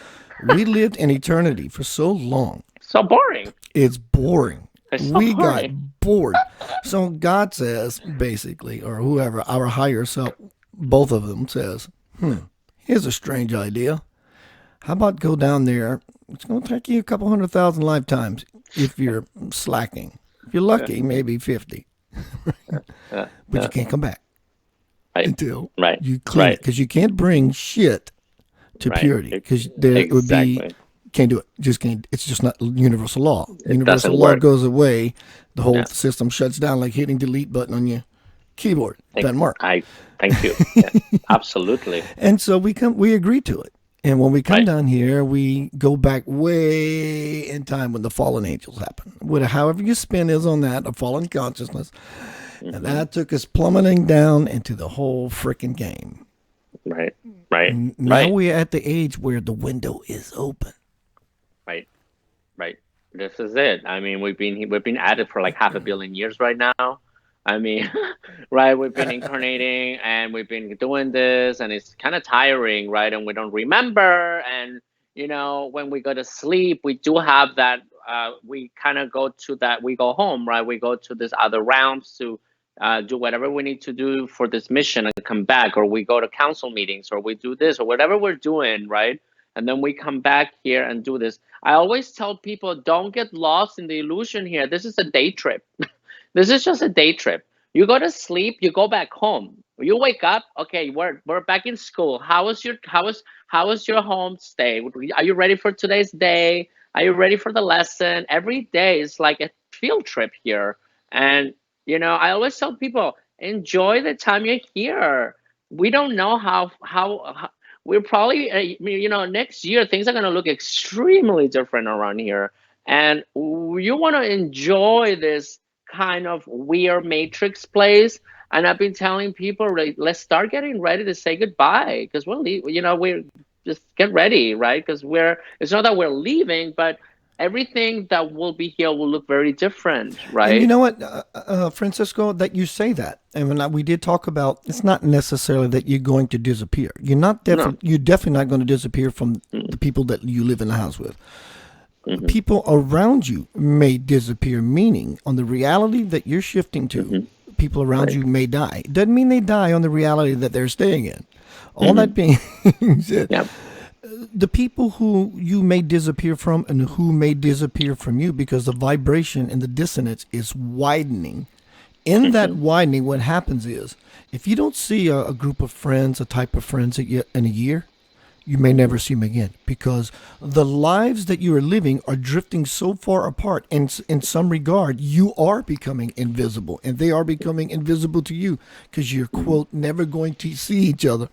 we lived in eternity for so long. So boring. It's boring. It's so We got boring. bored. So God says, basically, or whoever, our higher self, both of them says, here's a strange idea. How about go down there? It's going to take you a couple 100,000 lifetimes if you're slacking. If you're lucky, maybe 50. Uh, But you uh, can't come back right, until right, you clean it right, because you can't bring shit to right. purity because there it would be Exactly. can't do it. Just can't. It's just not universal law. It Universal doesn't law work. goes away. The whole Yeah. system shuts down like hitting delete button on your keyboard. Thank, Doesn't work. I thank you. Yeah, absolutely. And so we agree to it. And when we come Right. down here, we go back way in time when the fallen angels happen. However your spin is on that, a fallen consciousness, and Hmm. that took us plummeting down into the whole freaking game. Right. Right. Now Right. we're at the age where the window is open. Right. Right. This is it. I mean, we've been at it for like half a billion years right now. I mean, right? We've been incarnating and we've been doing this, and it's kind of tiring, right? And we don't remember. And when we go to sleep, we do have that. We kind of go to that. We go home, right? We go to this other realms to do whatever we need to do for this mission and come back, or we go to council meetings, or we do this, or whatever we're doing, right? And then we come back here and do this. I always tell people, don't get lost in the illusion here. This is a day trip. This is just a day trip. You go to sleep, you go back home. You wake up, okay, we're back in school. How was your home stay? Are you ready for today's day? Are you ready for the lesson? Every day is like a field trip here. And I always tell people, enjoy the time you're here. We don't know how we're probably next year things are going to look extremely different around here, and you want to enjoy this kind of weird matrix place. And I've been telling people, right, let's start getting ready to say goodbye because we're just get ready, right? Because it's not that we're leaving, but everything that will be here will look very different, And you right? know what, Francisco, that you say that, and we did talk about, it's not necessarily that you're going to disappear. No. You're definitely not going to disappear from the people that you live in the house with. People around you may disappear, meaning on the reality that you're shifting to, people around Right. you may die. It doesn't mean they die on the reality that they're staying in. All that being said, Yeah. the people who you may disappear from and who may disappear from you because the vibration and the dissonance is widening. In that widening, what happens is if you don't see a group of friends, a type of friends in a year, you may never see them again because the lives that you are living are drifting so far apart. And in some regard, you are becoming invisible and they are becoming invisible to you because you're, quote, never going to see each other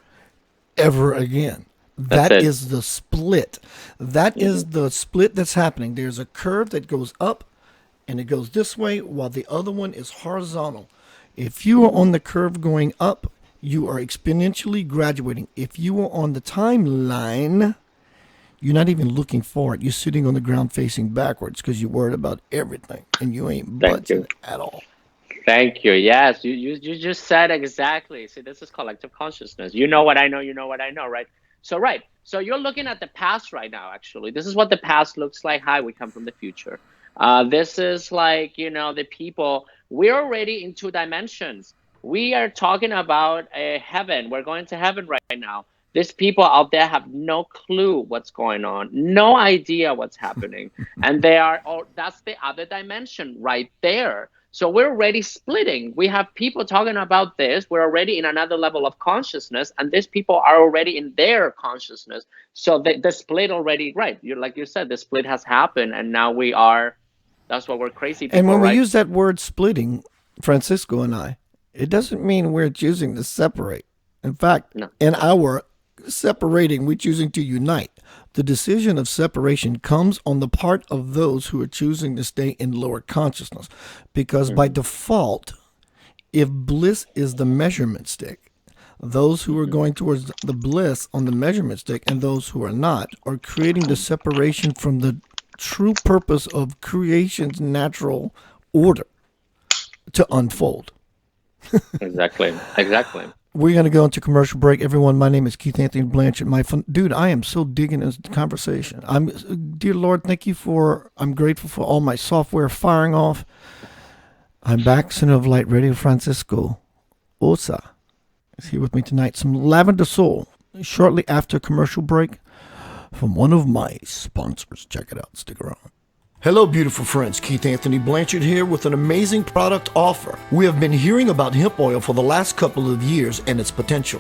ever again. That's That it. is the split. That is the split that's happening. There's a curve that goes up and it goes this way while the other one is horizontal. If you are on the curve going up, you are exponentially graduating. If you are on the timeline, you're not even looking forward. You're sitting on the ground facing backwards because you're worried about everything and you ain't Thank budging you. at all. Thank you. Yes, you just said exactly. See, this is collective consciousness. You know what I know, you know what I know, right? So, right. So you're looking at the past right now, actually. This is what the past looks like. Hi, we come from the future. This is like, the people, we're already in two dimensions. We are talking about a heaven. We're going to heaven right now. These people out there have no clue what's going on, no idea what's happening. And they are, oh, that's the other dimension right there. So we're already splitting. We have people talking about this. We're already in another level of consciousness, and these people are already in their consciousness. So the split already, right? You like you said, the split has happened, and now we are. That's what we're crazy And people, when we right? use that word splitting, Francisco and I, it doesn't mean we're choosing to separate. In fact, No. in our separating, we're choosing to unite. The decision of separation comes on the part of those who are choosing to stay in lower consciousness. Because by default, if bliss is the measurement stick, those who are going towards the bliss on the measurement stick and those who are not are creating the separation from the true purpose of creation's natural order to unfold. Exactly. Exactly. We're going to go into commercial break. Everyone, my name is Keith Anthony Blanchard. Dude, I am so digging this conversation. Dear Lord, I'm grateful for all my software firing off. I'm back, Center of Light Radio. Francisco Ossa is here with me tonight. Some Lavender Soul shortly after commercial break from one of my sponsors. Check it out. Stick around. Hello, beautiful friends. Keith Anthony Blanchard here with an amazing product offer. We have been hearing about hemp oil for the last couple of years and its potential.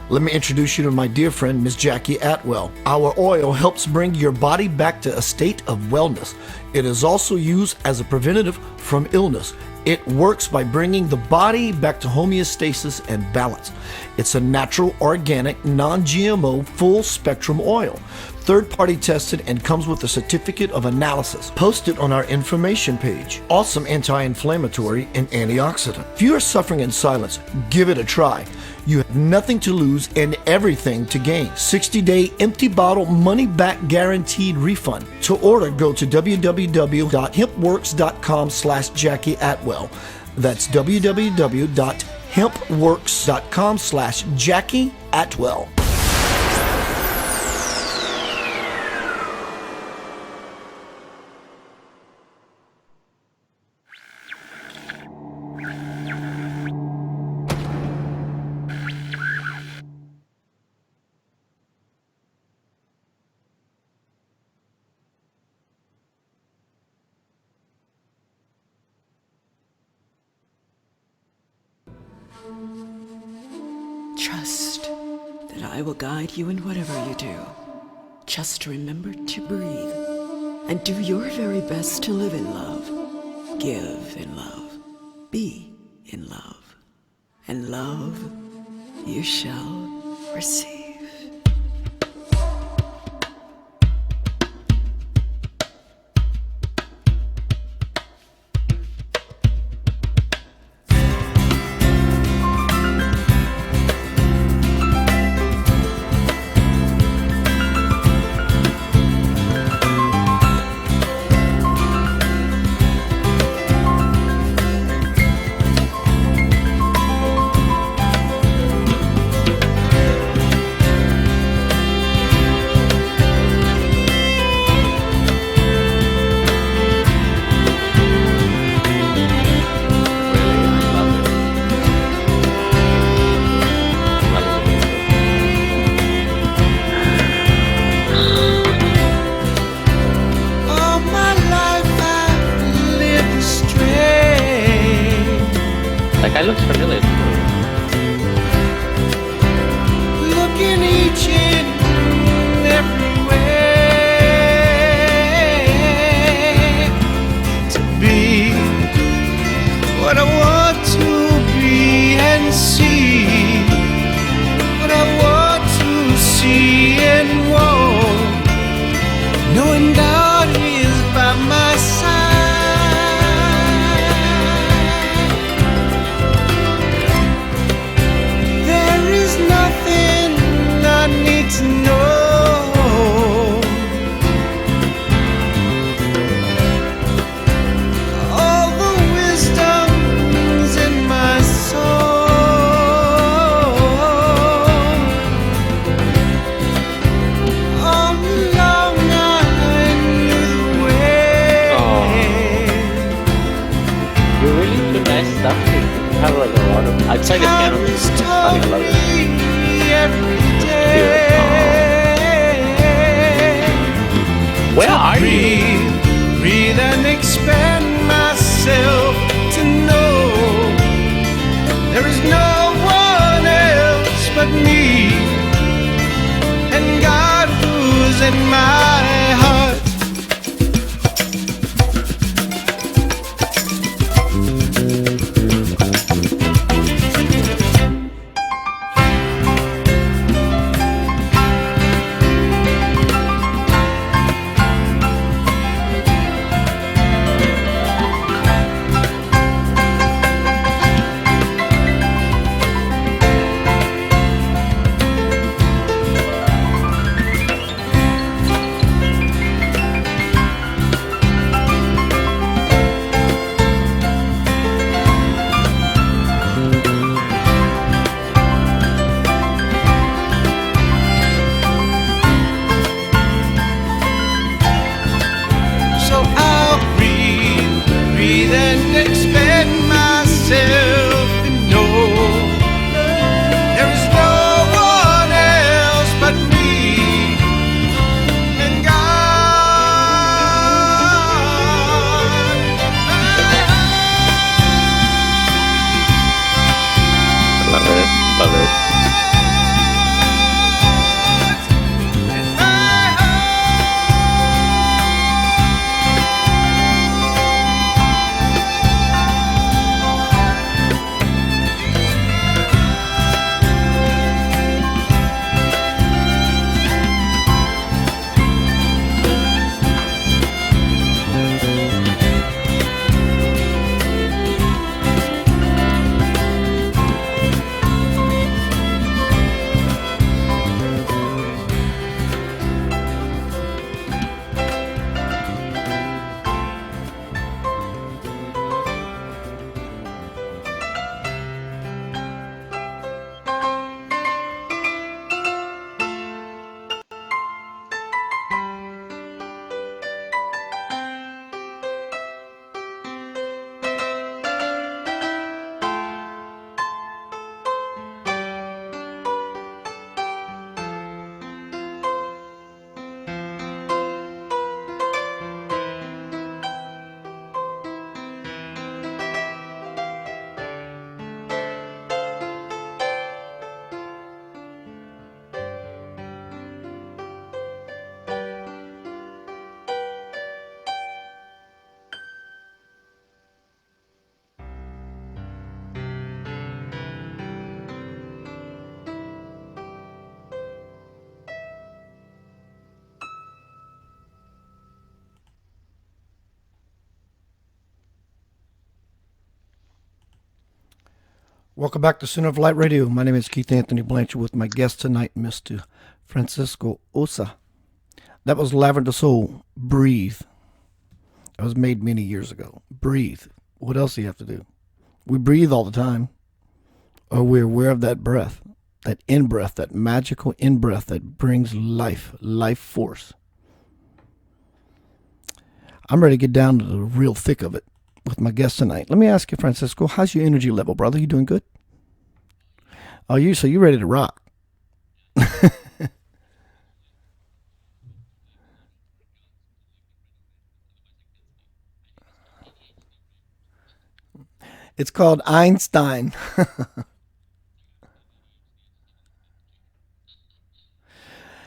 Let me introduce you to my dear friend, Miss Jackie Atwell. Our oil helps bring your body back to a state of wellness. It is also used as a preventative from illness. It works by bringing the body back to homeostasis and balance. It's a natural, organic, non-GMO, full-spectrum oil. Third-party tested and comes with a certificate of analysis. Posted on our information page. Awesome anti-inflammatory and antioxidant. If you are suffering in silence, give it a try. You have nothing to lose and everything to gain. 60-day empty bottle money-back guaranteed refund. To order, go to www.hempworks.com/Jackie Atwell. That's www.hempworks.com/Jackie Atwell. Trust that I will guide you in whatever you do. Just remember to breathe and do your very best to live in love, give in love, be in love, and love you shall receive. Welcome back to Center of Light Radio. My name is Keith Anthony Blanchard with my guest tonight, Mr. Francisco Ossa. That was Lavender Soul, Breathe. It was made many years ago. Breathe. What else do you have to do? We breathe all the time, or we're aware of that breath, that in breath, that magical in breath that brings life force. I'm ready to get down to the real thick of it with my guest tonight. Let me ask you, Francisco, how's your energy level, brother? You doing good? Oh, you ready to rock? It's called Einstein.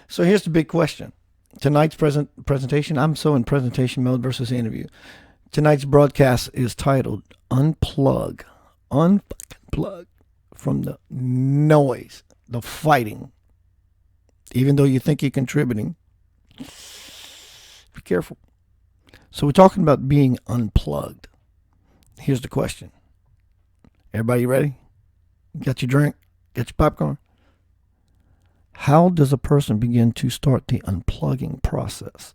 So here's the big question. Tonight's presentation, I'm so in presentation mode versus interview. Tonight's broadcast is titled Unplug. Unplug from the noise, the fighting. Even though you think you're contributing, be careful. So we're talking about being unplugged. Here's the question. Everybody ready? Got your drink? Got your popcorn? How does a person begin to start the unplugging process?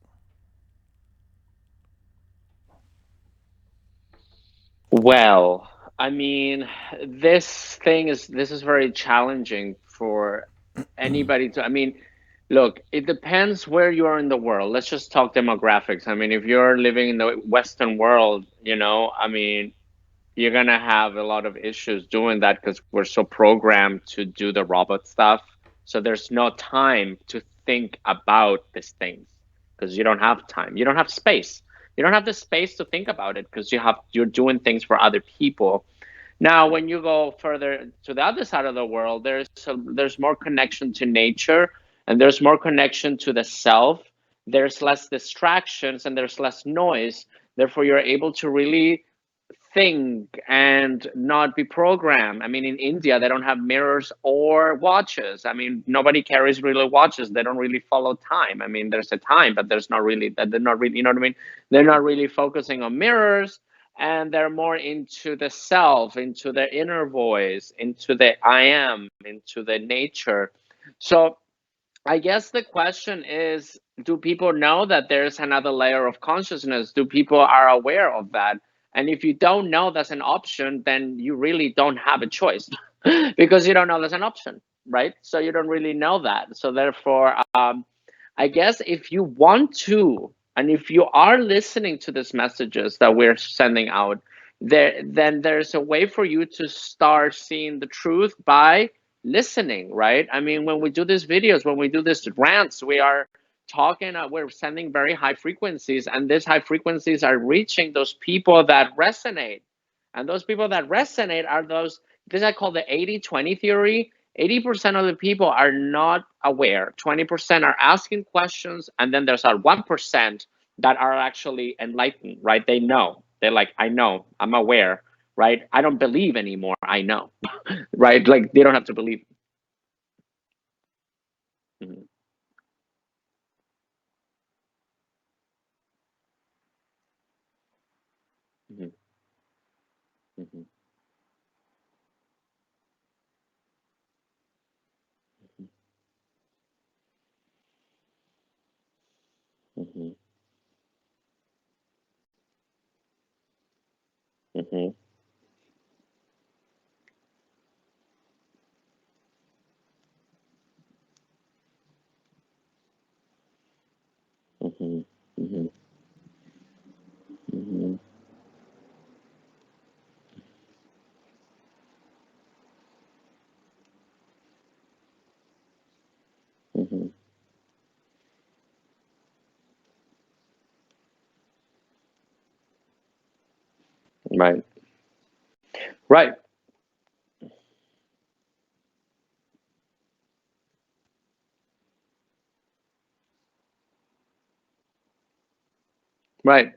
Well, I mean, this is very challenging for anybody to. I mean, look, it depends where you are in the world. Let's just talk demographics. I mean, if you're living in the Western world, I mean, you're gonna have a lot of issues doing that because we're so programmed to do the robot stuff. So there's no time to think about these things because you don't have time. You don't have space. You don't have the space to think about it because you're doing things for other people. Now, when you go further to the other side of the world, there's more connection to nature and there's more connection to the self. There's less distractions and there's less noise. Therefore, you're able to really think and not be programmed. I mean, in India, they don't have mirrors or watches. I mean, nobody carries really watches. They don't really follow time. I mean, there's a time, but there's not really that. They're not really, you know what I mean? They're not really focusing on mirrors, and they're more into the self, into the inner voice, into the I am, into the nature. So I guess the question is, do people know that there's another layer of consciousness? Do people are aware of that? And if you don't know that's an option, then you really don't have a choice because you don't know there's an option, right? So you don't really know that. So therefore, I guess if you want to, and if you are listening to these messages that we're sending out, then there's a way for you to start seeing the truth by listening, right? I mean, when we do these videos, when we do these rants, we are talking, we're sending very high frequencies, and these high frequencies are reaching those people that resonate. And those people that resonate are those, this I call the 80-20 theory. 80% of the people are not aware, 20% are asking questions, and then there's our 1% that are actually enlightened, right? They know. They're like, I know, I'm aware, right? I don't believe anymore, I know, right? Like they don't have to believe. Mhm, mhm, mhm, mhm, mhm, mhm, mhm, mhm, mhm. Right, right, right.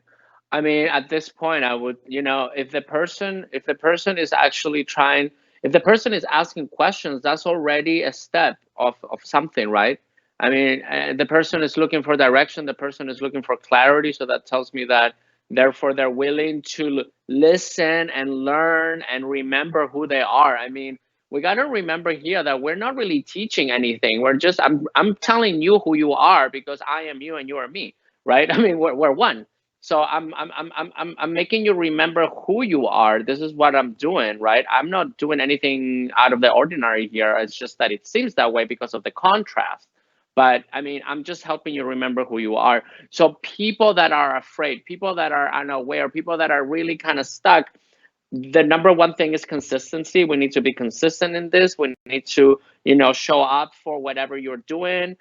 I mean, at this point, I would, if the person is actually trying, if the person is asking questions, that's already a step of something, right? I mean, the person is looking for direction, the person is looking for clarity, so that tells me that Therefore, they're willing to listen and learn and remember who they are. I mean, we got to remember here that we're not really teaching anything. We're just, I'm telling you who you are because I am you and you are me, right? I mean, we're one. So I'm making you remember who you are. This is what I'm doing, right? I'm not doing anything out of the ordinary here. It's just that it seems that way because of the contrast. But I mean, I'm just helping you remember who you are. So people that are afraid, people that are unaware, people that are really kind of stuck, the number one thing is consistency. We need to be consistent in this. We need to, show up for whatever you're doing.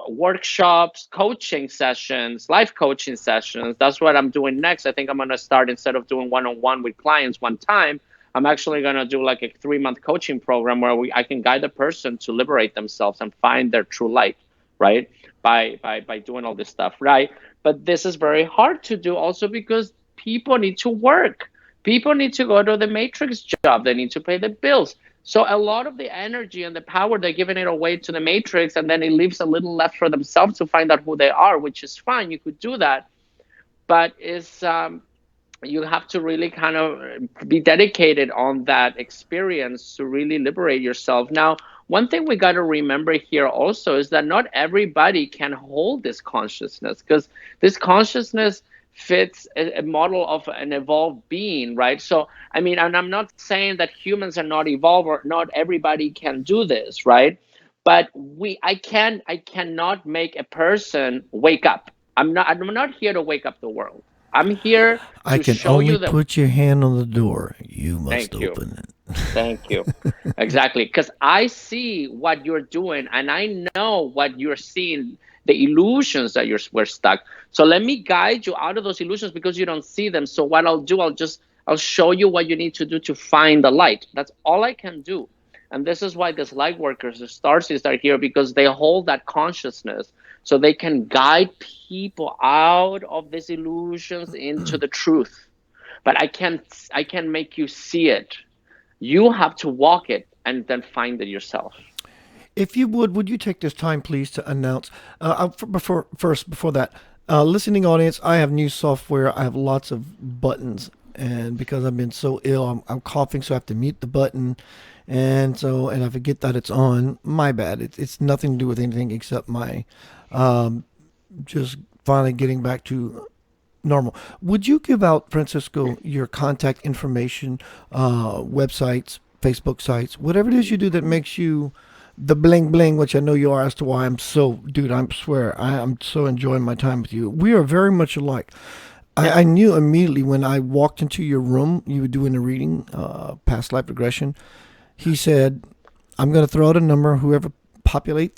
Workshops, coaching sessions, life coaching sessions. That's what I'm doing next. I think I'm going to start, instead of doing one-on-one with clients one time, I'm actually going to do like a 3-month coaching program where I can guide the person to liberate themselves and find their true light, right? By doing all this stuff, right? But this is very hard to do also because people need to work. People need to go to the matrix job. They need to pay the bills. So a lot of the energy and the power, they're giving it away to the matrix, and then it leaves a little left for themselves to find out who they are, which is fine. You could do that, but you have to really kind of be dedicated on that experience to really liberate yourself. Now, one thing we got to remember here also is that not everybody can hold this consciousness, because this consciousness fits a model of an evolved being, right? So, I mean, and I'm not saying that humans are not evolved or not everybody can do this, right? But I cannot make a person wake up. I'm not here to wake up the world. I'm here I to can show only you the. put your hand on the door. You must Thank you. open it. Thank you. Exactly. Because I see what you're doing and I know what you're seeing, the illusions that we're stuck. So let me guide you out of those illusions because you don't see them. So what I'll do, I'll show you what you need to do to find the light. That's all I can do. And this is why these light workers, the starseeds, are here, because they hold that consciousness so they can guide people out of these illusions into the truth. But I can make you see it. You have to walk it and then find it yourself. If you would you take this time, please, to announce? Before that, listening audience, I have new software. I have lots of buttons, and because I've been so ill, I'm coughing, so I have to mute the button, and I forget that it's on. My bad. It's nothing to do with anything except my just finally getting back to normal. Would you give out, Francisco, your contact information, websites, Facebook sites, whatever it is you do that makes you the bling bling, which I know you are, as to why dude, I swear, I'm so enjoying my time with you. We are very much alike. I knew immediately when I walked into your room, you were doing a reading, past life regression. He said, I'm going to throw out a number, whoever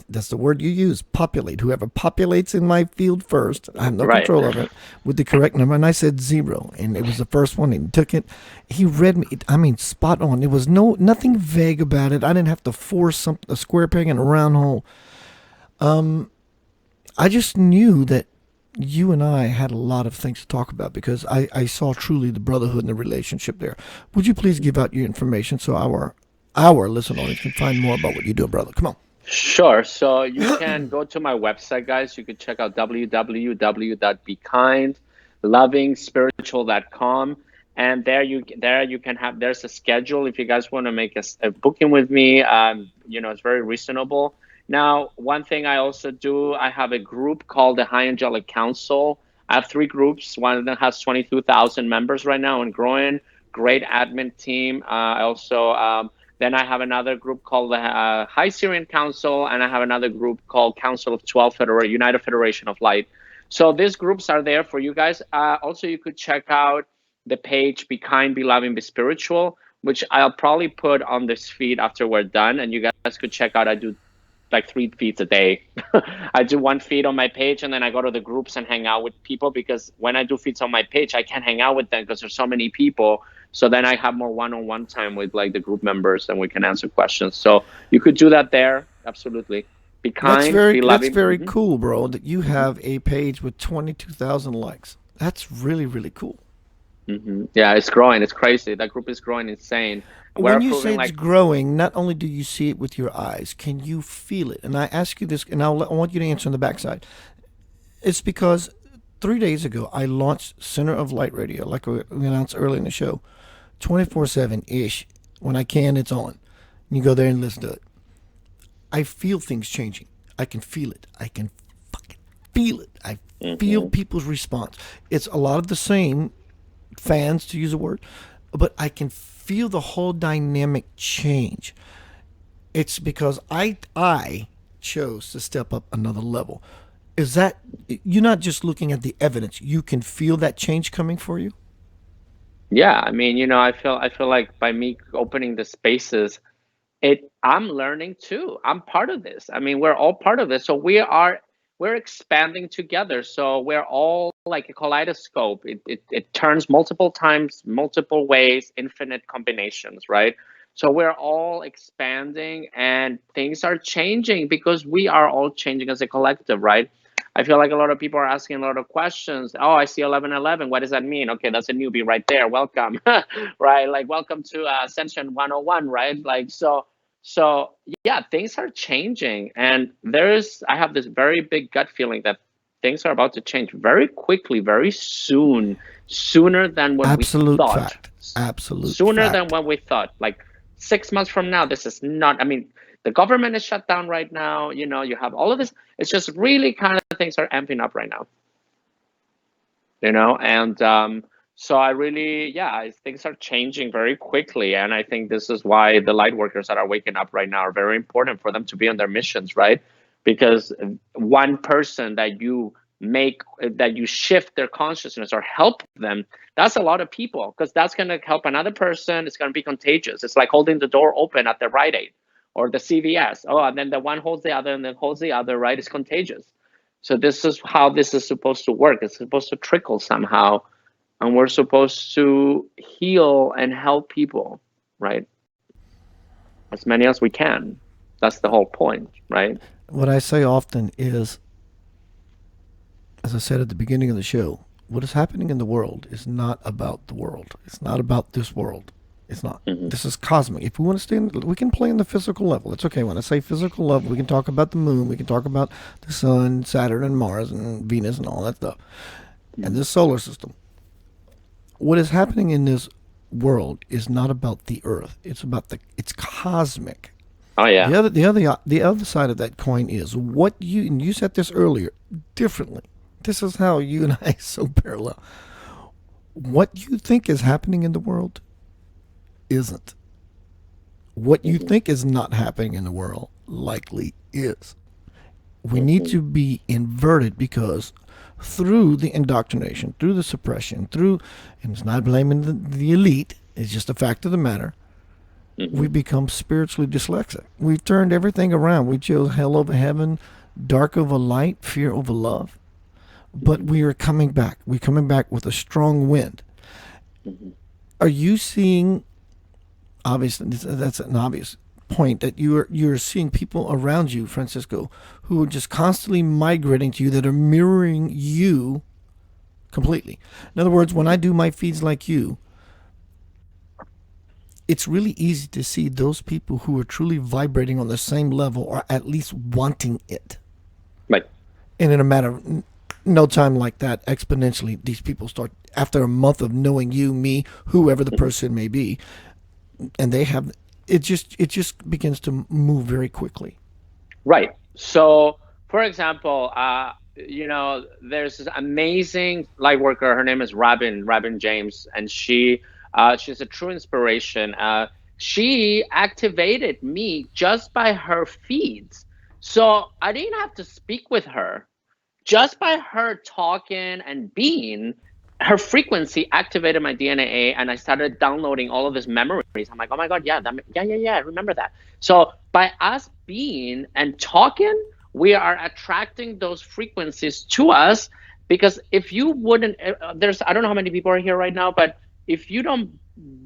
that's the word you use, populate. Whoever populates in my field first, I have no Right. control of it, with the correct number. And I said 0, and it was the first one. And he took it. He read me. I mean, spot on. It was nothing vague about it. I didn't have to force a square peg in a round hole. I just knew that you and I had a lot of things to talk about, because I saw truly the brotherhood and the relationship there. Would you please give out your information so our listener audience can find more about what you do, brother? Come on. Sure. So you can go to my website, guys. You can check out www.bekindlovingspiritual.com. And there you can have, there's a schedule if you guys want to make a booking with me. It's very reasonable. Now, one thing I also do, I have a group called the High Angelic Council. I have 3 groups. One of them has 22,000 members right now and growing. Great admin team. I also then I have another group called the High Syrian Council, and I have another group called Council of 12 United Federation of Light. So these groups are there for you guys. Also, you could check out the page Be Kind, Be Loving, Be Spiritual, which I'll probably put on this feed after we're done, and you guys could check out. I do like 3 feeds a day. I do 1 feed on my page, and then I go to the groups and hang out with people, because when I do feeds on my page, I can't hang out with them because there's so many people. So then I have more one-on-one time with like the group members, and we can answer questions. So you could do that there. Absolutely. Be kind, be loving. That's very cool, bro, that you have a page with 22,000 likes. That's really, really cool. Yeah, it's growing. It's crazy. That group is growing insane. When you say it's growing, not only do you see it with your eyes, can you feel it? And I ask you this, and I want you to answer on the backside. It's because 3 days ago, I launched Center of Light Radio, like we announced early in the show, 24/7 ish. When I can, it's on. You go there and listen to it. I feel things changing. I can feel it. I can fucking feel it. I feel people's response. It's a lot of the same fans, to use a word, but I can feel the whole dynamic change. It's because I chose to step up another level. Is that you're not just looking at the evidence? You can feel that change coming for you. Yeah, I mean, I feel like by me opening the spaces, I'm learning too. I'm part of this. I mean, we're all part of this. So we're expanding together. So we're all like a kaleidoscope. It turns multiple times, multiple ways, infinite combinations, right? So we're all expanding and things are changing because we are all changing as a collective, right? I feel like a lot of people are asking a lot of questions. Oh, I see 1111. What does that mean? Okay, that's a newbie right there. Welcome, right? Like, welcome to Ascension 101, right? Like, so yeah, things are changing, and I have this very big gut feeling that things are about to change very quickly, very soon, sooner than what we Absolute thought, fact. Absolute sooner than fact. what we thought. Like 6 months from now, this is not. I mean, the government is shut down right now. You have all of this. It's just really kind of things are amping up right now. And so I really, yeah, things are changing very quickly, and I think this is why the light workers that are waking up right now are very important for them to be on their missions, right? Because one person that you shift their consciousness or help them, that's a lot of people, because that's going to help another person. It's going to be contagious. It's like holding the door open at the Rite Aid or the CVS. Oh, and then the one holds the other and then holds the other, right? It's contagious. So this is how this is supposed to work. It's supposed to trickle somehow, and we're supposed to heal and help people, right? As many as we can. That's the whole point, right? What I say often is, as I said at the beginning of the show, what is happening in the world is not about the world. It's not about this world. It's not. This is cosmic. If we want to stay we can play in the physical level. It's okay. When I say physical level, we can talk about the moon. We can talk about the sun, Saturn, and Mars, and Venus, and all that stuff, and the solar system. What is happening in this world is not about the Earth. It's cosmic. Oh yeah. The other side of that coin is what and you said this earlier differently. This is how you and I so parallel. What you think is happening in the world isn't. What you think is not happening in the world likely is. We need to be inverted because through the indoctrination, through the suppression, and it's not blaming the elite, it's just a fact of the matter, we become spiritually dyslexic. We've turned everything around. We chose hell over heaven, dark over light, fear over love. But we are coming back. We're coming back with a strong wind. Are you seeing, obviously, that's an obvious point, that you're seeing people around you, Francisco, who are just constantly migrating to you, that are mirroring you completely. In other words, when I do my feeds like you, it's really easy to see those people who are truly vibrating on the same level, or at least wanting it. Right. And in a matter of no time like that, exponentially, these people start, after a month of knowing you, me, whoever the person may be, and they have, it just begins to move very quickly. Right. So, for example, there's this amazing light worker. Her name is Robin James, and she's a true inspiration. She activated me just by her feeds. So I didn't have to speak with her. Just by her talking and being, her frequency activated my DNA, and I started downloading all of these memories. I'm like, oh my God, yeah, I remember that. So by us being and talking, we are attracting those frequencies to us, because if you wouldn't, I don't know how many people are here right now, but if you don't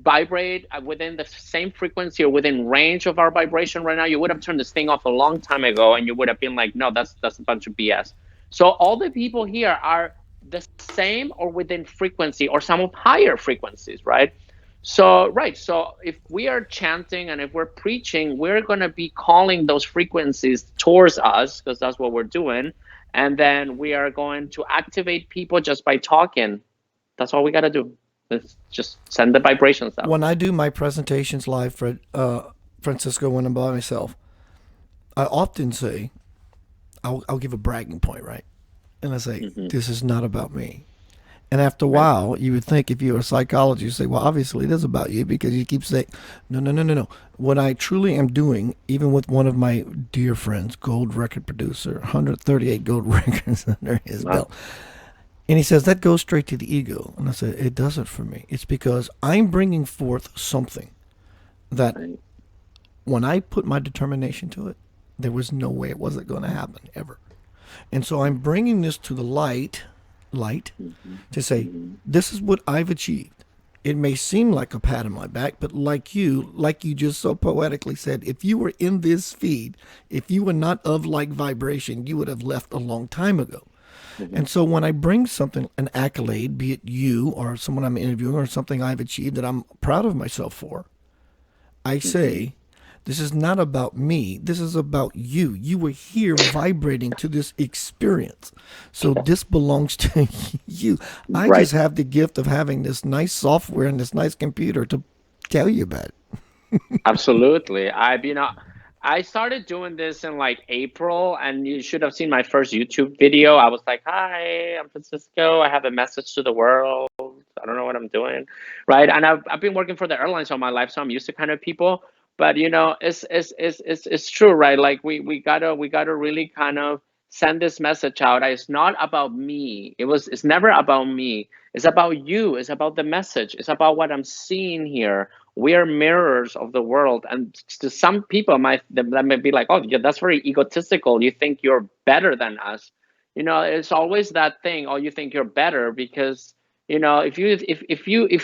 vibrate within the same frequency or within range of our vibration right now, you would have turned this thing off a long time ago, and you would have been like, no, that's a bunch of BS. So all the people here are the same or within frequency, or some of higher frequencies, right? So, right. So if we are chanting and if we're preaching, we're going to be calling those frequencies towards us because that's what we're doing. And then we are going to activate people just by talking. That's all we got to do. Let's just send the vibrations out. When I do my presentations live, for Francisco, when I'm by myself, I often say, I'll give a bragging point, right? And I say, this is not about me. And after a while, you would think if you're a psychologist, you say, well, obviously it is about you because you keep saying, no, no, no, no, no. What I truly am doing, even with one of my dear friends, gold record producer, 138 gold records under his belt. And he says, that goes straight to the ego. And I said, it doesn't for me. It's because I'm bringing forth something that when I put my determination to it, there was no way it wasn't going to happen ever. And so I'm bringing this to the light to say, this is what I've achieved. It may seem like a pat on my back, but like you just so poetically said, if you were in this feed, if you were not of like vibration, you would have left a long time ago. And so when I bring something, an accolade, be it you or someone I'm interviewing or something I've achieved that I'm proud of myself for, I say, this is not about me. This is about you. You were here vibrating to this experience. So this belongs to you. I just have the gift of having this nice software and this nice computer to tell you about it. Absolutely. I started doing this in like April, and you should have seen my first YouTube video. I was like, hi, I'm Francisco. I have a message to the world. I don't know what I'm doing. Right. And I've been working for the airlines all my life, so I'm used to kind of people. But it's true, right? Like we gotta really kind of send this message out. It's not about me. It's never about me. It's about you. It's about the message. It's about what I'm seeing here. We are mirrors of the world, and to some people that might be like, oh yeah, that's very egotistical. You think you're better than us. It's always that thing. Oh, you think you're better because if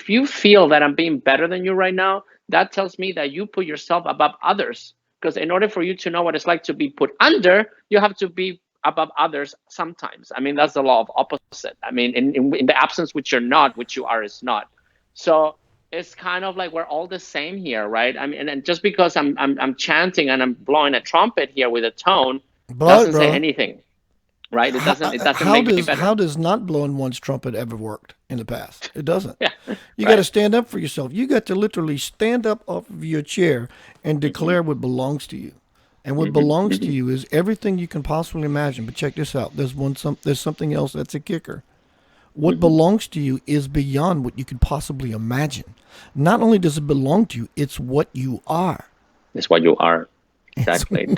you feel that I'm being better than you right now, that tells me that you put yourself above others. Because in order for you to know what it's like to be put under, you have to be above others sometimes. I mean, that's the law of opposite. I mean, in the absence which you're not, which you are is not. So it's kind of like we're all the same here, right? I mean, and just because I'm chanting and I'm blowing a trumpet here with a tone doesn't say anything. Right? It doesn't make me better. How does not blowing one's trumpet ever worked in the past? It doesn't. You got to stand up for yourself. You got to literally stand up off of your chair and declare what belongs to you. And what belongs to you is everything you can possibly imagine. But check this out. There's something else that's a kicker. What belongs to you is beyond what you could possibly imagine. Not only does it belong to you, it's what you are. It's what you are. Exactly.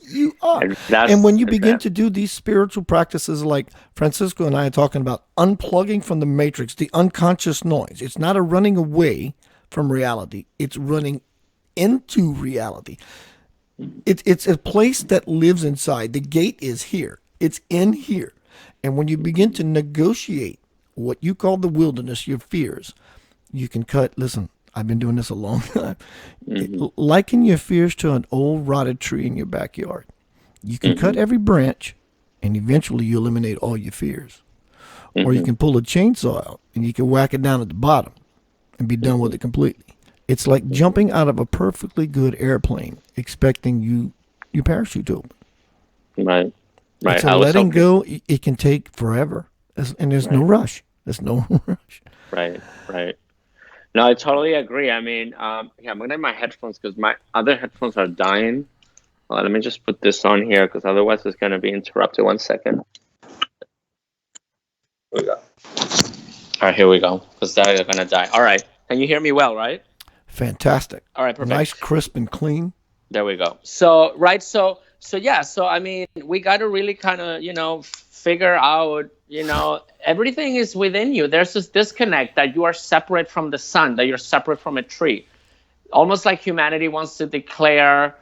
You are. And when you begin to do these spiritual practices like Francisco and I are talking about, unplugging from the matrix, the unconscious noise, it's not a running away from reality. It's running into reality. It's a place that lives inside. The gate is here. It's in here. And when you begin to negotiate what you call the wilderness, your fears, you can cut, listen, I've been doing this a long time. Liken your fears to an old rotted tree in your backyard. You can cut every branch and eventually you eliminate all your fears. Or you can pull a chainsaw out and you can whack it down at the bottom and be done with it completely. It's like jumping out of a perfectly good airplane expecting your parachute to open. Right. So letting go, it can take forever. And there's no rush. There's no rush. Right. No, I totally agree. I mean, I'm going to have my headphones because my other headphones are dying. Well, let me just put this on here because otherwise it's going to be interrupted. 1 second. Here we go. All right, here we go. Because they're going to die. All right. Can you hear me well, right? Fantastic. All right, perfect. Nice, crisp, and clean. There we go. So I mean, we got to really kind of, figure out, everything is within you. There's this disconnect that you are separate from the sun, that you're separate from a tree. Almost like humanity wants to declare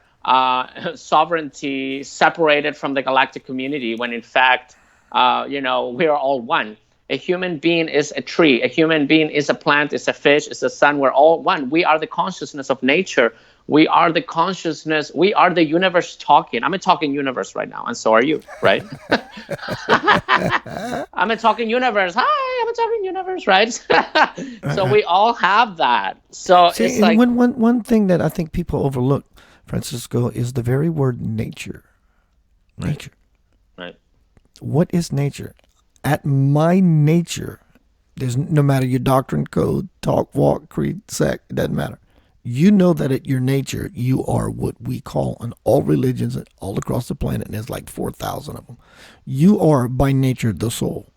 sovereignty separated from the galactic community, when in fact, we are all one. A human being is a tree. A human being is a plant, is a fish, is a sun. We're all one. We are the consciousness of nature. We are the consciousness. We are the universe talking. I'm a talking universe right now, and so are you, right? I'm a talking universe. Hi, I'm a talking universe, right? So we all have that. So See, it's and like, one thing that I think people overlook, Francisco, is the very word nature. Nature. right. What is nature? At my nature, there's no matter your doctrine, code, talk, walk, creed, sect, it doesn't matter. You know that at your nature, you are what we call in all religions all across the planet, and there's like 4,000 of them. You are by nature the soul.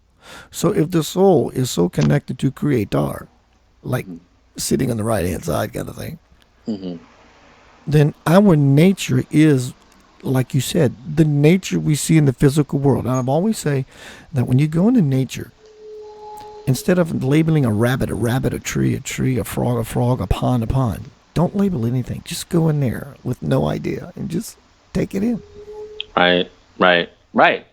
So if the soul is so connected to Creator, like sitting on the right hand side kind of thing, then our nature is, like you said, the nature we see in the physical world. And I've always say that when you go into nature, instead of labeling a rabbit, a tree, a frog, a pond, don't label anything. Just go in there with no idea and just take it in. Right.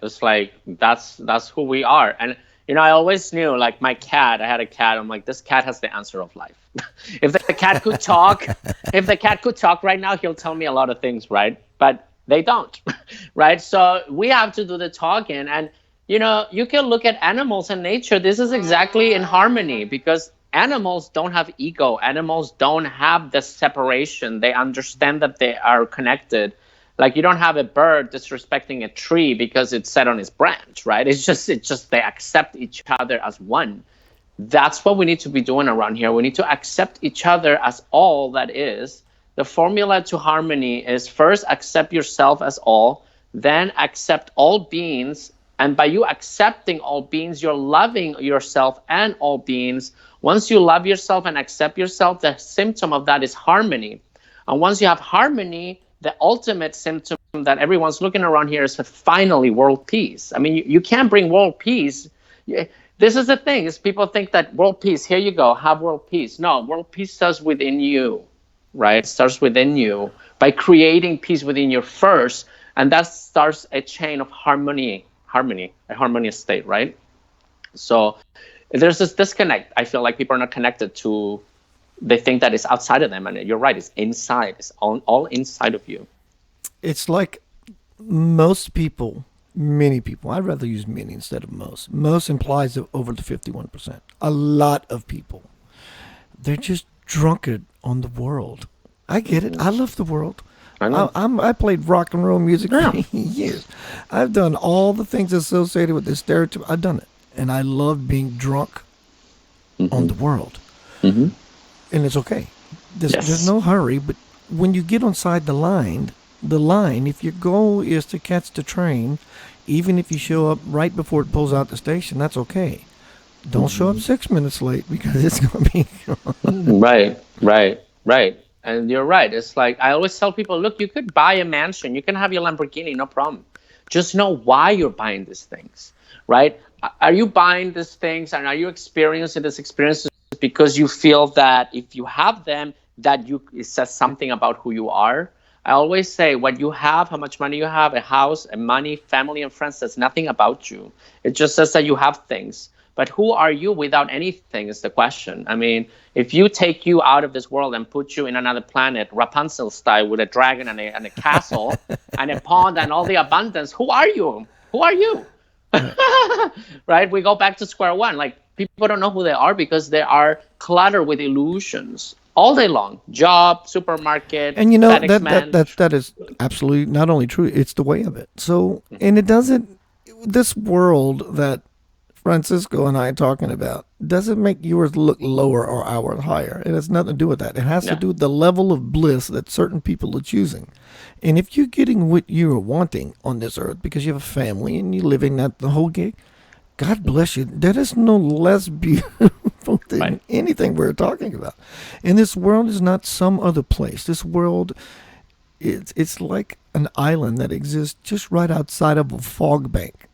It's like that's who we are. And I always knew, like my cat. I had a cat. I'm like, this cat has the answer of life. If the cat could talk, right now, he'll tell me a lot of things, right? But they don't, right? So we have to do the talking. And you can look at animals and nature. This is exactly in harmony, because animals don't have ego. Animals don't have the separation. They understand that they are connected. Like, you don't have a bird disrespecting a tree because it's set on its branch, right? It's just they accept each other as one. That's what we need to be doing around here. We need to accept each other as all that is. The formula to harmony is first accept yourself as all, then accept all beings. And by you accepting all beings, you're loving yourself and all beings. Once you love yourself and accept yourself, the symptom of that is harmony. And once you have harmony, the ultimate symptom that everyone's looking around here is finally world peace. I mean, you can't bring world peace. This is the thing, is people think that world peace, here you go, have world peace. No, world peace starts within you, right? It starts within you by creating peace within you first. And that starts a chain of harmony, a harmonious state, right? So there's this disconnect. I feel like people are not connected to, they think that it's outside of them. And you're right, it's inside. It's all inside of you. It's like most people, many people, I'd rather use many instead of most. Most implies over the 51%. A lot of people, they're just drunkard on the world. I get it. I love the world. I know. I played rock and roll music for years. I've done all the things associated with this stereotype. I've done it. And I love being drunk on the world. And it's okay. There's no hurry. But when you get inside the line, if your goal is to catch the train, even if you show up right before it pulls out the station, that's okay. Don't show up 6 minutes late, because it's going to be Right. And you're right. It's like, I always tell people, look, you could buy a mansion. You can have your Lamborghini, no problem. Just know why you're buying these things, right? Are you buying these things and are you experiencing these experiences because you feel that if you have them, that it says something about who you are? I always say, what you have, how much money you have, a house, a money, family, and friends, says nothing about you. It just says that you have things. But who are you without anything is the question. I mean, if you take you out of this world and put you in another planet, Rapunzel style, with a dragon and a castle and a pond and all the abundance, who are you? Who are you? Right? We go back to square one. Like, people don't know who they are because they are cluttered with illusions all day long. Job, supermarket, and you know, FedEx man. that is absolutely not only true, it's the way of it. So, and it doesn't, this world that Francisco and I are talking about doesn't make yours look lower or ours higher. It has nothing to do with that. It has to do with the level of bliss that certain people are choosing. And if you're getting what you're wanting on this earth because you have a family and you're living that the whole gig, God bless you. That is no less beautiful than anything we're talking about. And this world is not some other place. This world, it's like an island that exists just right outside of a fog bank.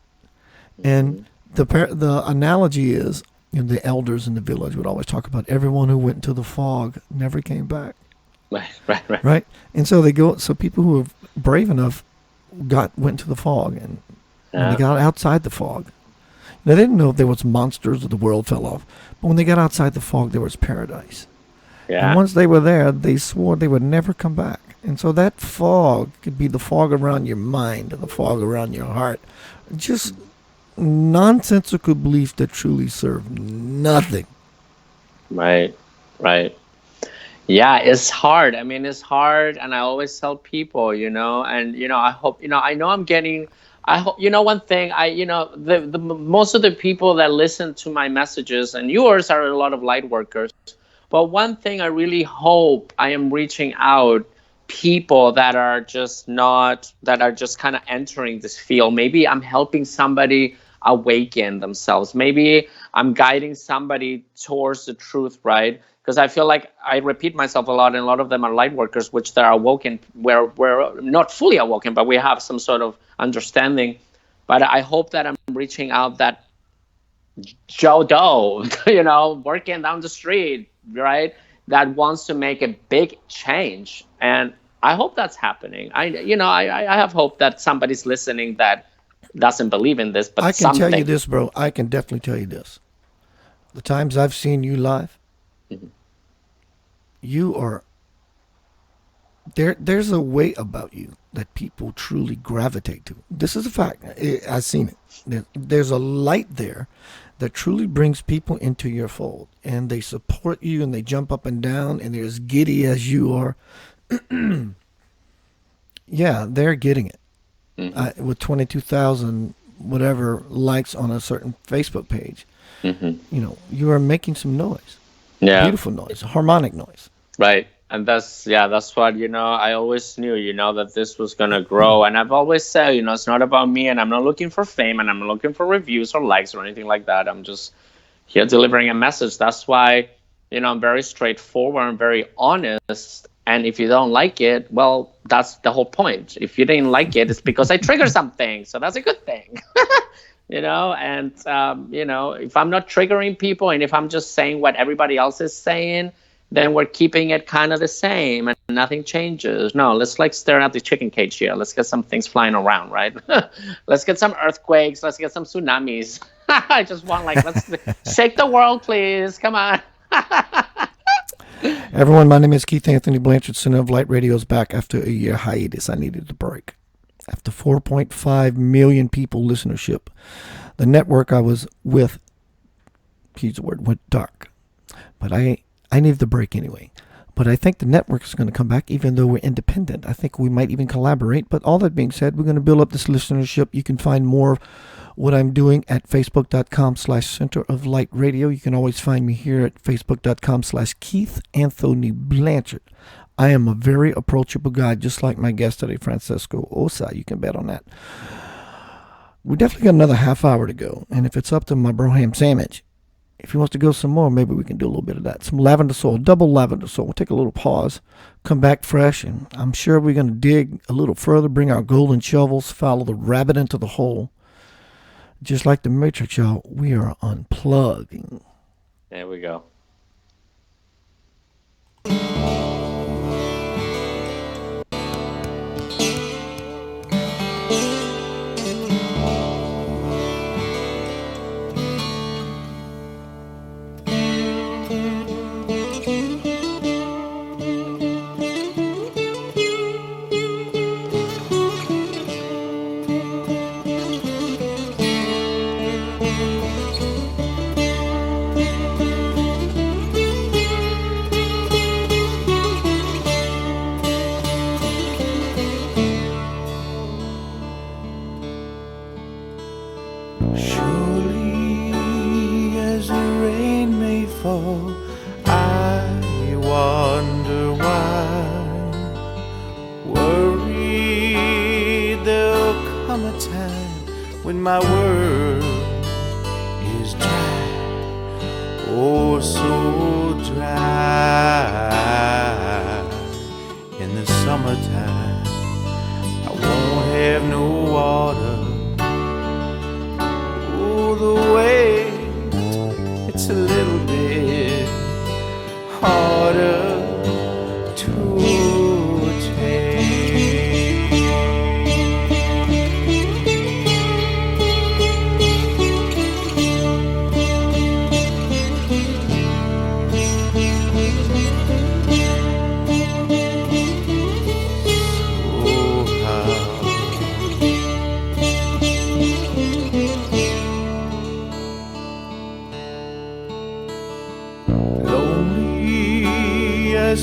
And the analogy is, the elders in the village would always talk about everyone who went into the fog never came back. Right. And so people who are brave enough went to the fog, and when they got outside the fog, they didn't know if there was monsters or the world fell off. But when they got outside the fog, there was paradise. And Yeah. once they were there, they swore they would never come back. And so that fog could be the fog around your mind and the fog around your heart. Just nonsensical beliefs that truly serve nothing. Right. Right. Yeah, it's hard. I mean, it's hard, and I always tell people, and I hope, I know I'm getting. I hope, one thing. The most of the people that listen to my messages and yours are a lot of light workers. But one thing I really hope I am reaching out people that are just not that are just kind of entering this field. Maybe I'm helping somebody awaken themselves. Maybe I'm guiding somebody towards the truth, right? Because I feel like I repeat myself a lot, and a lot of them are light workers, which they're awoken, where we're not fully awoken, but we have some sort of understanding. But I hope that I'm reaching out that Joe Doe, working down the street, right? That wants to make a big change. And I hope that's happening. I have hope that somebody's listening that doesn't believe in this, I but can tell you something. this, bro. I can definitely tell you this. The times I've seen you live, you are there's a way about you that people truly gravitate to. This is a fact. I've seen it. There's a light there that truly brings people into your fold, and they support you and they jump up and down and they're as giddy as you are. Yeah, they're getting it. With 22,000 whatever likes on a certain Facebook page, you are making some noise. Yeah. Beautiful noise, harmonic noise. Right. And that's what, I always knew, that this was going to grow. And I've always said, it's not about me, and I'm not looking for fame, and I'm not looking for reviews or likes or anything like that. I'm just here delivering a message. That's why, I'm very straightforward and very honest. And if you don't like it, well, that's the whole point. If you didn't like it, it's because I triggered something. So that's a good thing. And, if I'm not triggering people, and if I'm just saying what everybody else is saying, then we're keeping it kind of the same and nothing changes. No, let's stare at the chicken cage here. Let's get some things flying around, right? Let's get some earthquakes. Let's get some tsunamis. I just want let's shake the world, please. Come on. Everyone, my name is Keith Anthony Blanchard. Center of Light Radio is back after a year hiatus. I needed a break. After 4.5 million people listenership, the network I was with, use the word, went dark. But I needed the break anyway. But I think the network is going to come back, even though we're independent. I think we might even collaborate. But all that being said, we're going to build up this listenership. You can find more of what I'm doing at facebook.com/Center of Light Radio. You can always find me here at facebook.com/Keith Anthony Blanchard. I am a very approachable guy, just like my guest today, Francesco Ossa. You can bet on that. We definitely got another half hour to go. And if it's up to my bro Ham Sandwich, if he wants to go some more, maybe we can do a little bit of that. Some lavender soul, double lavender soul. We'll take a little pause, come back fresh, and I'm sure we're going to dig a little further, bring our golden shovels, follow the rabbit into the hole. Just like the Matrix, y'all, we are unplugging. There we go. When my world is dry, oh so dry. In the summertime, I won't have no water. Oh, the wait, it's a little bit harder to take.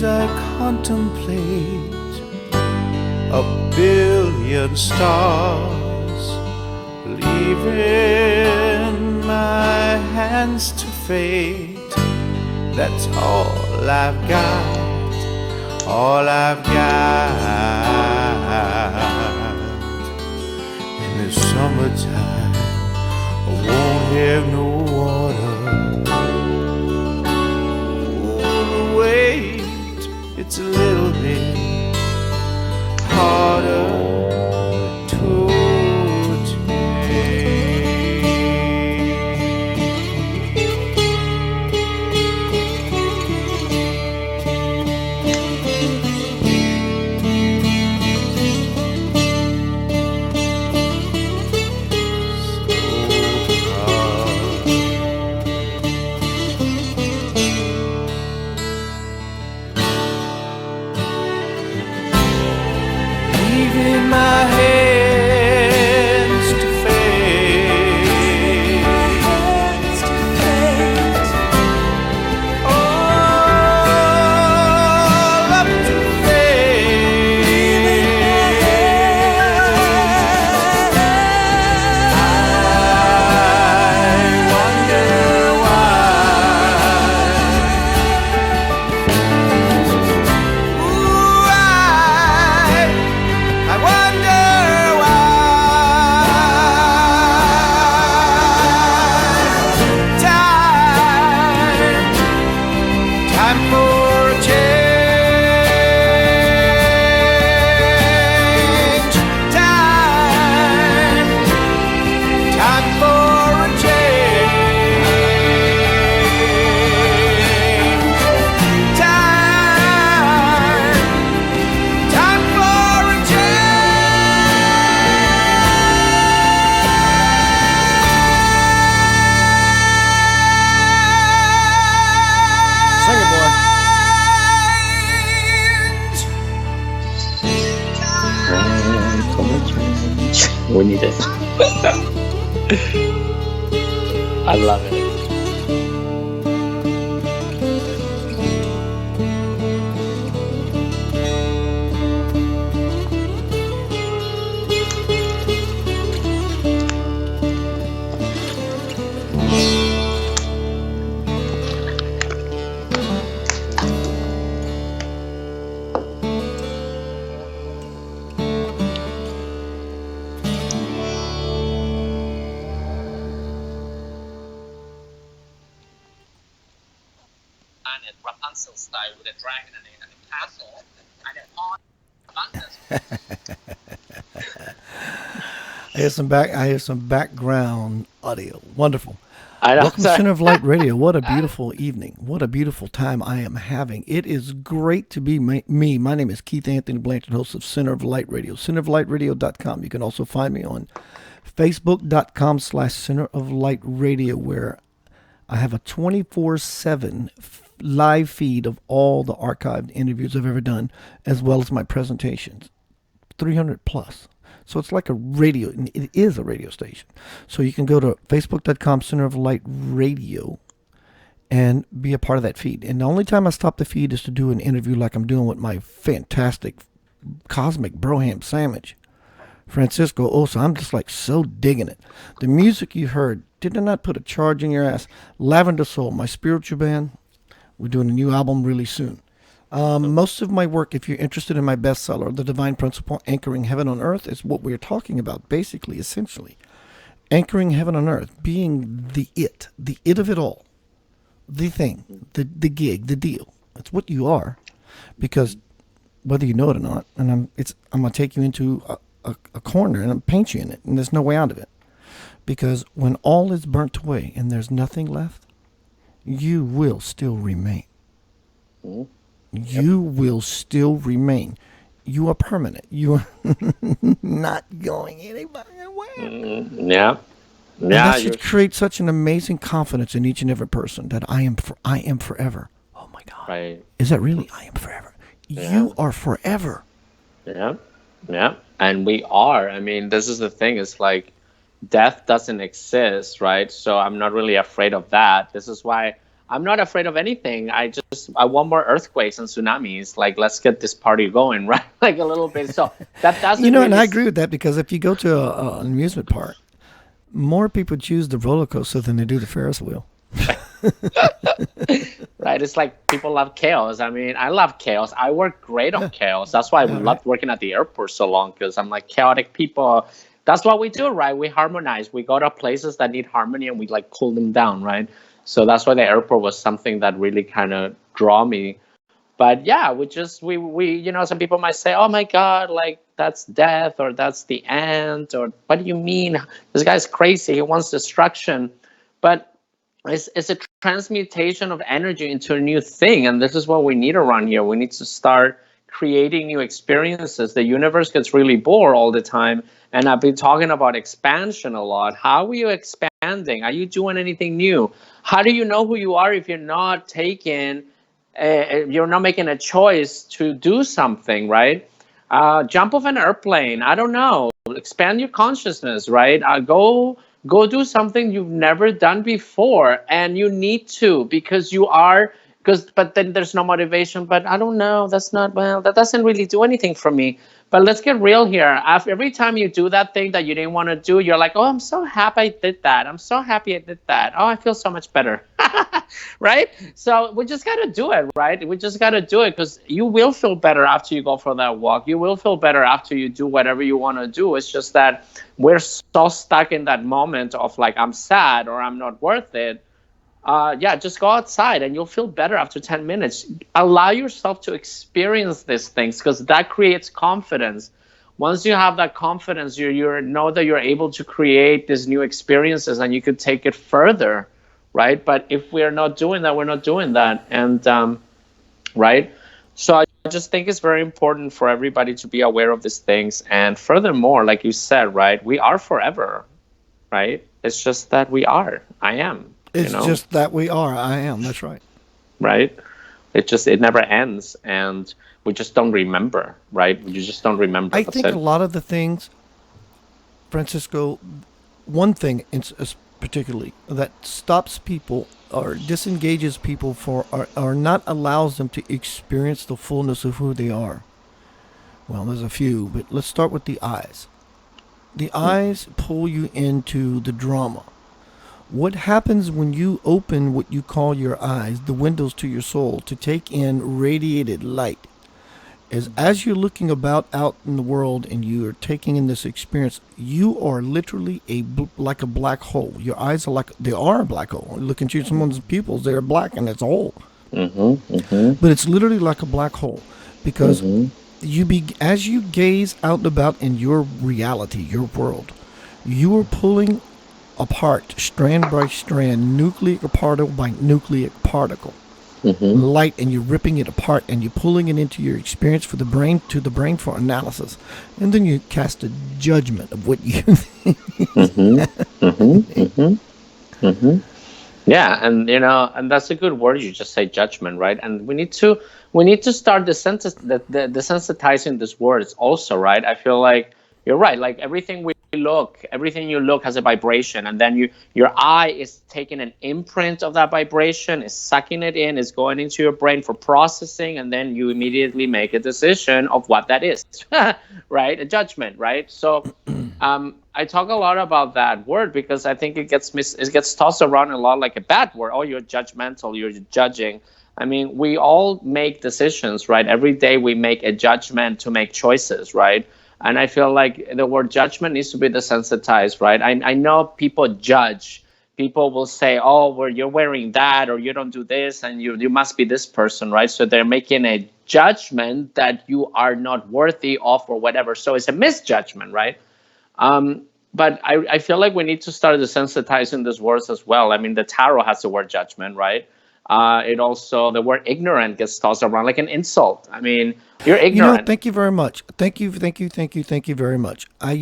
as I contemplate a billion stars, leaving my hands to fate. That's all I've got, all I've got. In the summertime, I won't have no water. Oh, wait, it's a little bit harder to leaving my hands to fade, all up to fade. I wonder why. Ooh, I wonder why. Time for a change. Time for a change. Time for a Sing it, boy. We need it. I love it. Planet Rapunzel style with a dragon in it and a castle and a pond abundance. I hear some background audio. Wonderful. I know. Welcome to Center of Light Radio. What a beautiful evening. What a beautiful time I am having. It is great to be me. My name is Keith Anthony Blanchard, host of Center of Light Radio. centeroflightradio.com. You can also find me on facebook.com/Center of Light Radio, where I have a 24/7 live feed of all the archived interviews I've ever done, as well as my presentations. 300 plus. So it's like a radio, and it is a radio station. So you can go to facebook.com/Center of Light Radio and be a part of that feed. And the only time I stop the feed is to do an interview like I'm doing with my fantastic cosmic broham sandwich, Francisco Ossa. I'm just like so digging it. The music you heard, did I not put a charge in your ass? Lavender Soul, my spiritual band. We're doing a new album really soon. Most of my work, if you're interested in my bestseller, The Divine Principle, Anchoring Heaven on Earth, is what we're talking about, basically, essentially. Anchoring heaven on earth, being the it of it all, the thing, the gig, the deal. It's what you are, because whether you know it or not, and I'm gonna take you into a corner and I'm paint you in it, and there's no way out of it, because when all is burnt away and there's nothing left, you will still remain. Mhm. You will still remain. You are permanent. You are not going anywhere. Yeah. And Yeah. that should create such an amazing confidence in each and every person that I am forever. Oh my God. Right. Is that really? I am forever. Yeah. You are forever. Yeah. Yeah. And we are. I mean, this is the thing. It's like death doesn't exist, right? So I'm not really afraid of that. This is why I'm not afraid of anything. I want more earthquakes and tsunamis. Like, let's get this party going, right? Like a little bit. So that doesn't And really I agree with that, because if you go to an amusement park, more people choose the roller coaster than they do the Ferris wheel. right. It's like people love chaos. I mean, I love chaos. I work great on chaos. That's why I loved working at the airport so long, because I'm like, chaotic people. That's what we do, right? We harmonize. We go to places that need harmony and we like cool them down, right? So that's why the airport was something that really kind of draw me. But yeah, we some people might say, oh my God, like that's death, or that's the end, or what do you mean? This guy's crazy. He wants destruction. But it's a transmutation of energy into a new thing. And this is what we need around here. We need to start creating new experiences. The universe gets really bored all the time. And I've been talking about expansion a lot. How are you expanding? Are you doing anything new? How do you know who you are if you're not you're not making a choice to do something, right? Jump off an airplane. I don't know. Expand your consciousness, right? Go do something you've never done before, and you need to, because you are. But then there's no motivation. But I don't know. That doesn't really do anything for me. But let's get real here. Every time you do that thing that you didn't want to do, you're like, oh, I'm so happy I did that. I'm so happy I did that. Oh, I feel so much better. Right? So we just got to do it, right? We just got to do it, because you will feel better after you go for that walk. You will feel better after you do whatever you want to do. It's just that we're so stuck in that moment of like, I'm sad or I'm not worth it. Just go outside and you'll feel better after 10 minutes. Allow yourself to experience these things, because that creates confidence. Once you have that confidence, you know that you're able to create these new experiences and you could take it further, right? But if we're not doing that, we're not doing that. And, right? So I just think it's very important for everybody to be aware of these things. And furthermore, like you said, right, we are forever, right? It's just that we are. I am. It's just that we are. I am. That's right. Right. It never ends, and we just don't remember. Right. You just don't remember. I think a lot of the things, Francisco, one thing particularly that stops people or disengages people or not allows them to experience the fullness of who they are. Well, there's a few, but let's start with the eyes. The eyes pull you into the drama. What happens when you open what you call your eyes, the windows to your soul, to take in radiated light, is as you're looking about out in the world and you are taking in this experience, you are literally like a black hole. Your eyes are they are a black hole. Look into someone's pupils, they're black and it's a hole. But it's literally like a black hole, because as you gaze out and about in your reality, your world, you are pulling apart, strand by strand, nucleic particle by nucleic particle, light, and you're ripping it apart and you're pulling it into your experience for the brain for analysis, and then you cast a judgment of what you think. Yeah, and that's a good word. You just say judgment, right? And we need to start desensitizing these words also, right? I feel like you're right. Like everything you look has a vibration, and then your eye is taking an imprint of that vibration, is sucking it in, is going into your brain for processing, and then you immediately make a decision of what that is, right? A judgment, right? So I talk a lot about that word because I think it gets tossed around a lot like a bad word. Oh, you're judgmental, you're judging. I mean, we all make decisions, right? Every day we make a judgment to make choices, right? And I feel like the word judgment needs to be desensitized, right? I know people judge. People will say, oh, well, you're wearing that, or you don't do this, and you must be this person, right? So they're making a judgment that you are not worthy of or whatever. So it's a misjudgment, right? But I feel like we need to start desensitizing these words as well. I mean, the tarot has the word judgment, right? The word ignorant gets tossed around like an insult. I mean, you're ignorant. Thank you very much. Thank you very much. I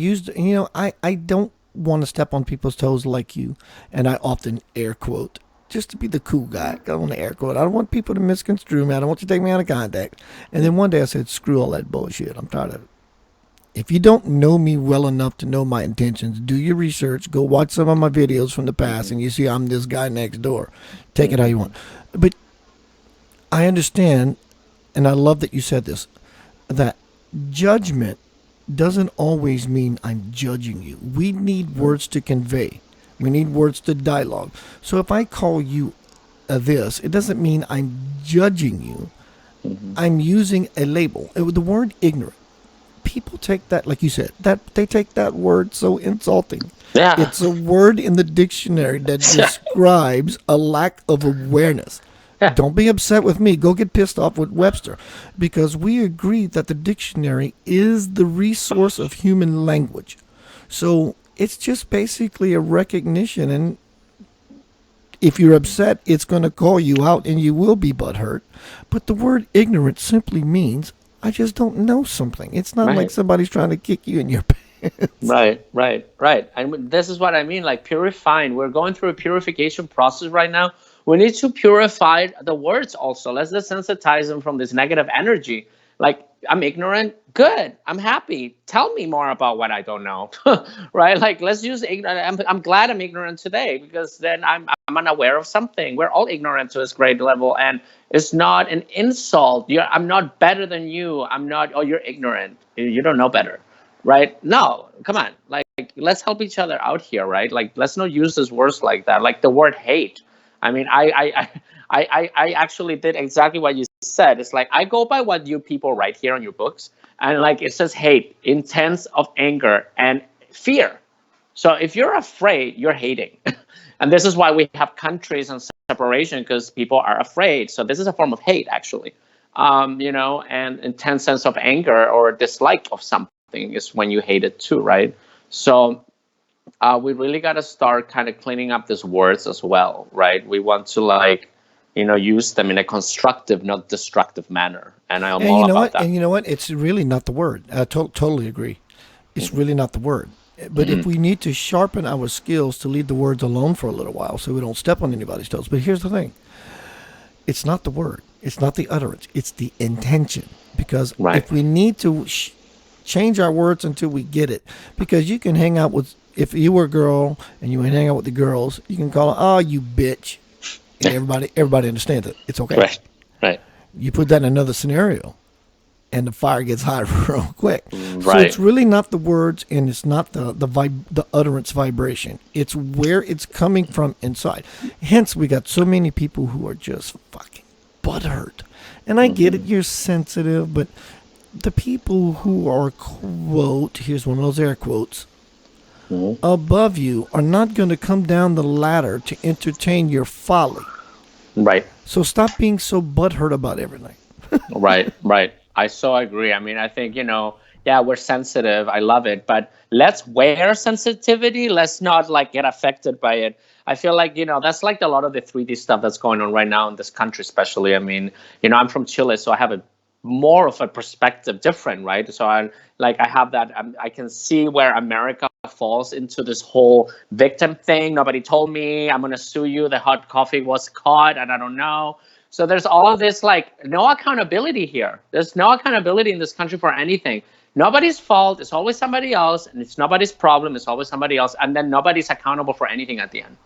don't want to step on people's toes like you, and I often air quote just to be the cool guy. I don't want to air quote. I don't want people to misconstrue me. I don't want you to take me out of contact. And then one day I said, screw all that bullshit. I'm tired of it. If you don't know me well enough to know my intentions, do your research. Go watch some of my videos from the past, and you see I'm this guy next door. Take it how you want. But I understand, and I love that you said this, that judgment doesn't always mean I'm judging you. We need words to convey. We need words to dialogue. So if I call you this, it doesn't mean I'm judging you. I'm using a label. The word ignorant, people take that, like you said, that they take that word so insulting. Yeah. It's a word in the dictionary that describes a lack of awareness. Yeah. Don't be upset with me. Go get pissed off with Webster, because we agree that the dictionary is the resource of human language. So it's just basically a recognition, and if you're upset, it's going to call you out and you will be butthurt. But the word ignorant simply means I just don't know something. It's not like Right. somebody's trying to kick you in your pants. Right. And this is what I mean, like purifying. We're going through a purification process right now. We need to purify the words also. Let's desensitize them from this negative energy. Like, I'm ignorant. Good. I'm happy. Tell me more about what I don't know. Right? Like, let's use ignorant. I'm glad I'm ignorant today, because then I'm unaware of something. We're all ignorant to this great level, and it's not an insult. I'm not better than you. I'm not. Oh, you're ignorant. You don't know better. Right? No, come on. Like, let's help each other out here, right? Like, let's not use these words like that. Like the word hate. I mean, I actually did exactly what you said. It's like, I go by what you people write here on your books, and like it says hate, intense of anger and fear. So if you're afraid, you're hating. And this is why we have countries and separation, because people are afraid. So this is a form of hate, actually. And intense sense of anger or dislike of something is when you hate it too, right? So we really got to start kind of cleaning up these words as well, right? We want to use them in a constructive, not destructive manner. And I'm And all you know about what? that. And you know what? It's really not the word. I totally agree. It's really not the word. But if we need to sharpen our skills to leave the words alone for a little while so we don't step on anybody's toes. But here's the thing. It's not the word. It's not the utterance. It's the intention. Because Right. if we need to change our words until we get it, because you can hang out with, if you were a girl and you hang out with the girls, you can call her, oh, you bitch. And everybody understands it. It's okay. Right. You put that in another scenario, and the fire gets hot real quick. So Right. it's really not the words, and it's not the utterance vibration. It's where it's coming from inside. Hence, we got so many people who are just fucking butthurt. And I get it, you're sensitive, but the people who are, quote, here's one of those air quotes, above you are not going to come down the ladder to entertain your folly. Right. So stop being so butthurt about everything. Right. I so agree. I mean, I think, we're sensitive. I love it. But let's wear sensitivity. Let's not like get affected by it. I feel like, that's like a lot of the 3D stuff that's going on right now in this country, especially. I mean, I'm from Chile, so I have a more of a perspective different, right? So I have that, I can see where America falls into this whole victim thing. Nobody told me, I'm going to sue you. The hot coffee was caught and I don't know. So there's all of this, like, no accountability here. There's no accountability in this country for anything. Nobody's fault. It's always somebody else. And it's nobody's problem. It's always somebody else. And then nobody's accountable for anything at the end.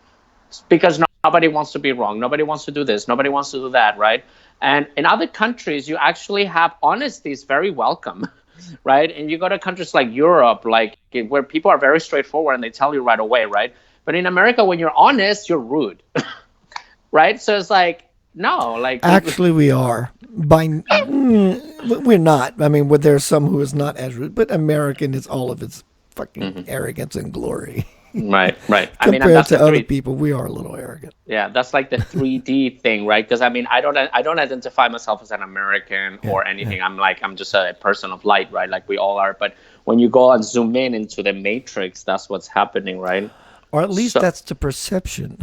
It's because nobody wants to be wrong. Nobody wants to do this. Nobody wants to do that, right? And in other countries, you actually have honesty is very welcome, right? And you go to countries like Europe, like where people are very straightforward and they tell you right away, right? But in America, when you're honest, you're rude, right? So it's like, no, like Actually, we are. We're not. I mean, there's some who is not as rude, but American is all of its fucking arrogance and glory. Right. I mean, and Compared that's to the other three. people, we are a little arrogant. Yeah, that's like the 3D thing, right? Because I mean, I don't identify myself as an American or anything. I'm just a person of light, right? Like we all are. But when you go and zoom in into the matrix, that's what's happening, right? Or at least that's the perception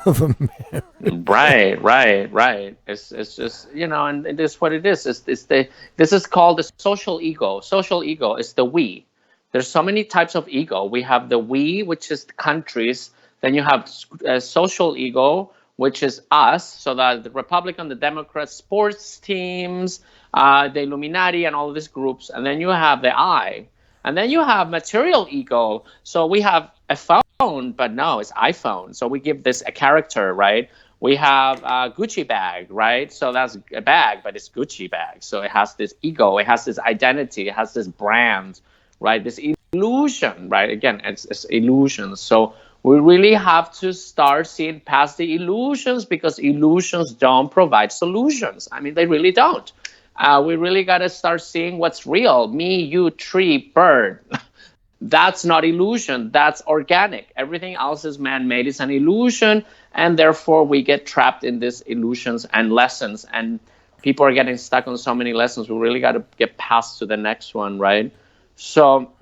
of America. Right. It's just and it is what it is. This is called the social ego. Social ego is the we. There's so many types of ego. We have the we, which is the countries. Then you have social ego, which is us. So that the Republican, the Democrats, sports teams, the Illuminati, and all of these groups. And then you have the I. And then you have material ego. So we have a phone, but no, it's iPhone. So we give this a character, right? We have a Gucci bag, right? So that's a bag, but it's Gucci bag. So it has this ego, it has this identity, it has this brand, right? This illusion, right? Again, it's illusions. So we really have to start seeing past the illusions, because illusions don't provide solutions. I mean, they really don't. We really got to start seeing what's real. Me, you, tree, bird. That's not illusion, that's organic. Everything else is man-made, it's an illusion, and therefore we get trapped in these illusions and lessons, and people are getting stuck on so many lessons. We really got to get past to the next one, right? So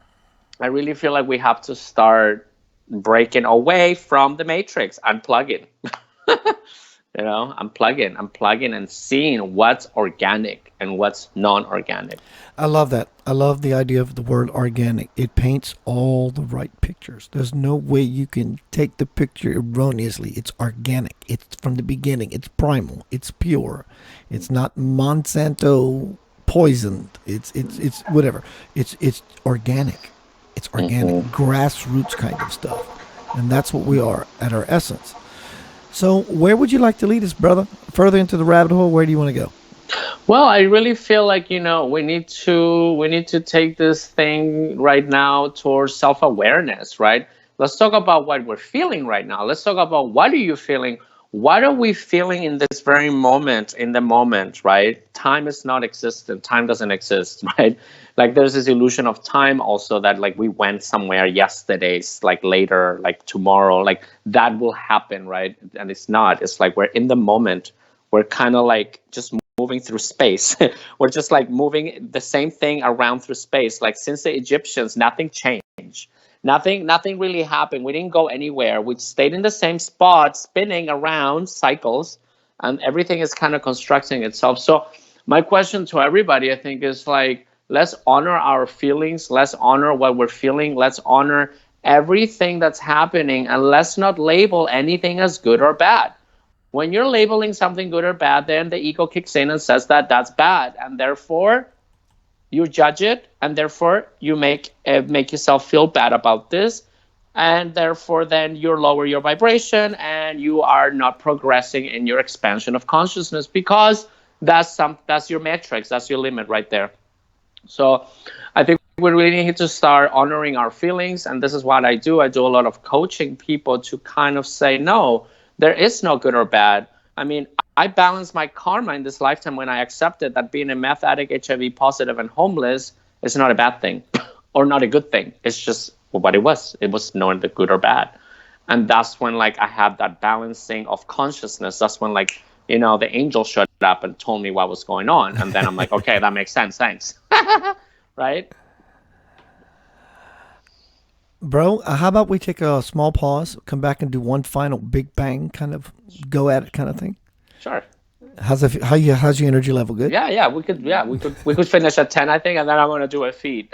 I really feel like we have to start breaking away from the matrix, unplugging. I'm plugging and seeing what's organic and what's non-organic. I love that. I love the idea of the word organic. It paints all the right pictures. There's no way you can take the picture erroneously. It's organic. It's from the beginning. It's primal. It's pure. It's not Monsanto poisoned. It's whatever. It's organic. It's organic, grassroots kind of stuff. And that's what we are at our essence. So where would you like to lead us, brother? Further into the rabbit hole? Where do you want to go? Well, I really feel like, we need to take this thing right now towards self-awareness, right? Let's talk about what we're feeling right now. Let's talk about, what are you feeling? What are we feeling in this very moment, in the moment, right? Time is not existent. Time doesn't exist, right? Like, there's this illusion of time also, that like we went somewhere yesterday, it's like later, like tomorrow, like that will happen, right? And it's not. It's like we're in the moment. We're kind of like just moving through space. We're just like moving the same thing around through space. Like, since the Egyptians, nothing changed. Nothing really happened. We didn't go anywhere. We stayed in the same spot, spinning around cycles, and everything is kind of constructing itself. So my question to everybody, I think, is like, let's honor our feelings. Let's honor what we're feeling. Let's honor everything that's happening, and let's not label anything as good or bad. When you're labeling something good or bad, then the ego kicks in and says that that's bad, and therefore you judge it, and therefore you make yourself feel bad about this, and therefore then you lower your vibration, and you are not progressing in your expansion of consciousness, because that's your matrix, that's your limit right there. So I think we really need to start honoring our feelings, and this is what I do. I do a lot of coaching people to kind of say, no, there is no good or bad. I mean, I balanced my karma in this lifetime when I accepted that being a meth addict, HIV positive, and homeless is not a bad thing or not a good thing. It's just what it was. It was not the good or bad. And that's when, like, I had that balancing of consciousness. That's when, like, the angel showed up and told me what was going on. And then I'm like, okay, that makes sense. Thanks. Right? Bro, how about we take a small pause, come back and do one final big bang kind of go at it kind of thing? Sure. How's your energy level? Good? Yeah, we could finish at 10, I think, and then I'm gonna do a feed.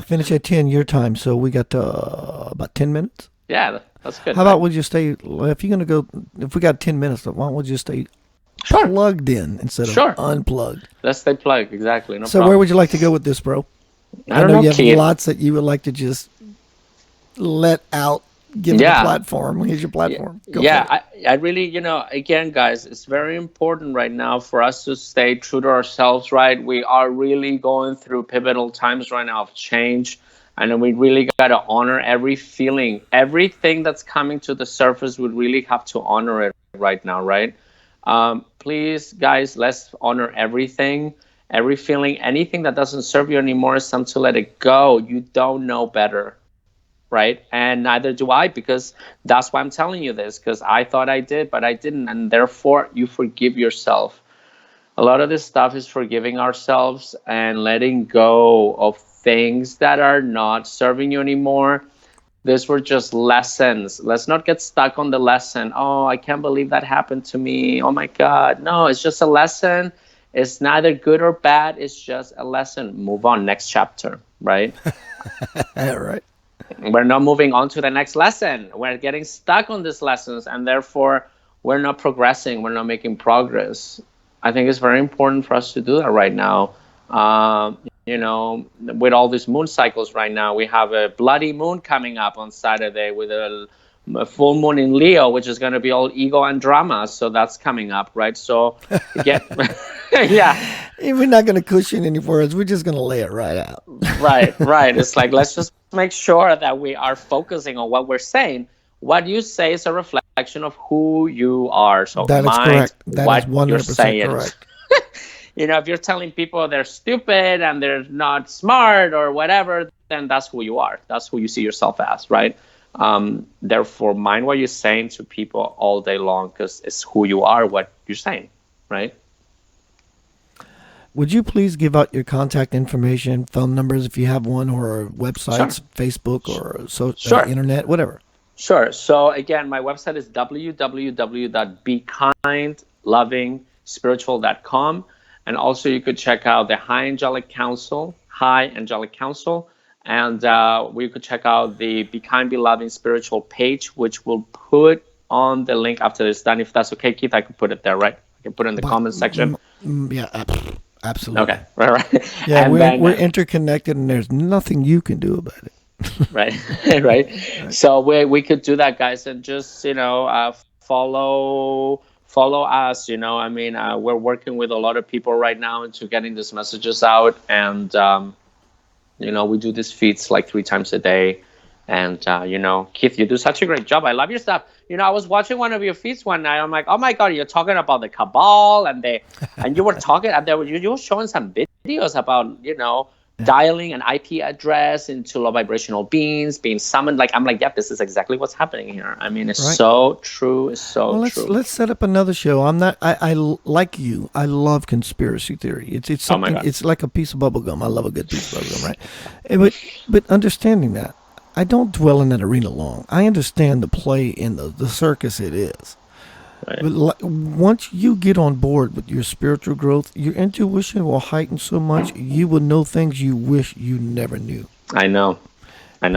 Finish at 10 your time, so we got about 10 minutes. Yeah, that's good. How about we just stay, if we got 10 minutes, why don't we just stay plugged in instead of unplugged? Let's stay plugged, exactly. No so problem. where would you like to go with this, bro? I don't know, you have Keith. lots that you would like to just let out, give the platform. Here's your platform. Go for it. I really, again, guys, it's very important right now for us to stay true to ourselves, right? We are really going through pivotal times right now of change, and we really got to honor every feeling. Everything that's coming to the surface, we really have to honor it right now, right? Please, guys, let's honor everything. Every feeling, anything that doesn't serve you anymore, is time to let it go. You don't know better, right? And neither do I, because that's why I'm telling you this, because I thought I did, but I didn't. And therefore, you forgive yourself. A lot of this stuff is forgiving ourselves and letting go of things that are not serving you anymore. These were just lessons. Let's not get stuck on the lesson. Oh, I can't believe that happened to me. Oh my God. No, it's just a lesson. It's neither good or bad. It's just a lesson. Move on. Next chapter, right? Right. We're not moving on to the next lesson. We're getting stuck on these lessons, and therefore we're not progressing. We're not making progress. I think it's very important for us to do that right now. With all these moon cycles right now, we have a bloody moon coming up on Saturday with a a full moon in Leo, which is going to be all ego and drama. So that's coming up, right? So again, yeah. We're not going to cushion any words. We're just going to lay it right out. Right. It's like, let's just make sure that we are focusing on what we're saying. What you say is a reflection of who you are. So That is mind correct. That what is you're 100% saying. correct. If you're telling people they're stupid and they're not smart or whatever, then that's who you are. That's who you see yourself as, right? Therefore, mind what you're saying to people all day long, because it's who you are, what you're saying, right? Would you please give out your contact information, phone numbers if you have one, or websites, Sure. Facebook, or Sure. internet, whatever? Sure. So again, my website is www.bekindlovingspiritual.com. And also you could check out the High Angelic Council, and we could check out the Be Kind, Be Loving Spiritual page, which we'll put on the link after this done. If that's okay, Keith, I could put it there, right? I can put it in the comment section. Yeah, absolutely. Okay, right. Yeah, And we're interconnected, and there's nothing you can do about it. right. Right. So we could do that, guys, and just follow us. We're working with a lot of people right now into getting these messages out, and we do these feeds like 3 times a day. And Keith, you do such a great job. I love your stuff. I was watching one of your feeds one night. I'm like, oh my God, you're talking about the cabal, and you were talking, and you were showing some videos about dialing an IP address into low vibrational beings being summoned. I'm like, yeah, this is exactly what's happening here. It's Right. so true. It's so Well, true. let's set up another show. I like you. I love conspiracy theory. It's Oh my something. God. It's like a piece of bubble gum. I love a good piece of bubble gum, right? But understanding that, I don't dwell in that arena long. I understand the play in the circus it is. Right. But once you get on board with your spiritual growth, your intuition will heighten so much you will know things you wish you never knew. I know.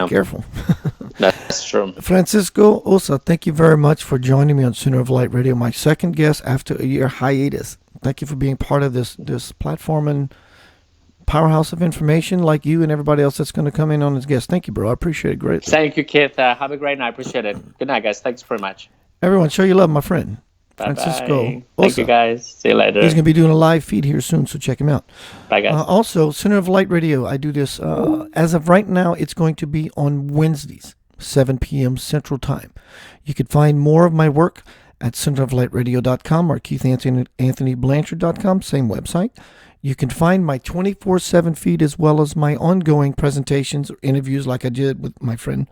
Careful. That's true. Francisco Ossa, thank you very much for joining me on Center of Light Radio, my second guest after a year hiatus. Thank you for being part of this platform and powerhouse of information, like you and everybody else that's going to come in on as guests. Thank you, bro. I appreciate it greatly. Thank you, Keith. Have a great night. Appreciate it. Good night, guys. Thanks very much. Everyone, show your love, my friend. Bye-bye. Francisco Thank you, Ossa. guys. See you later. He's going to be doing a live feed here soon, so check him out. Bye, guys. Also, Center of Light Radio, I do this, as of right now, it's going to be on Wednesdays, 7 p.m. Central Time. You can find more of my work at centeroflightradio.com or keithanthonyblanchard.com, same website. You can find my 24/7 feed as well as my ongoing presentations or interviews like I did with my friend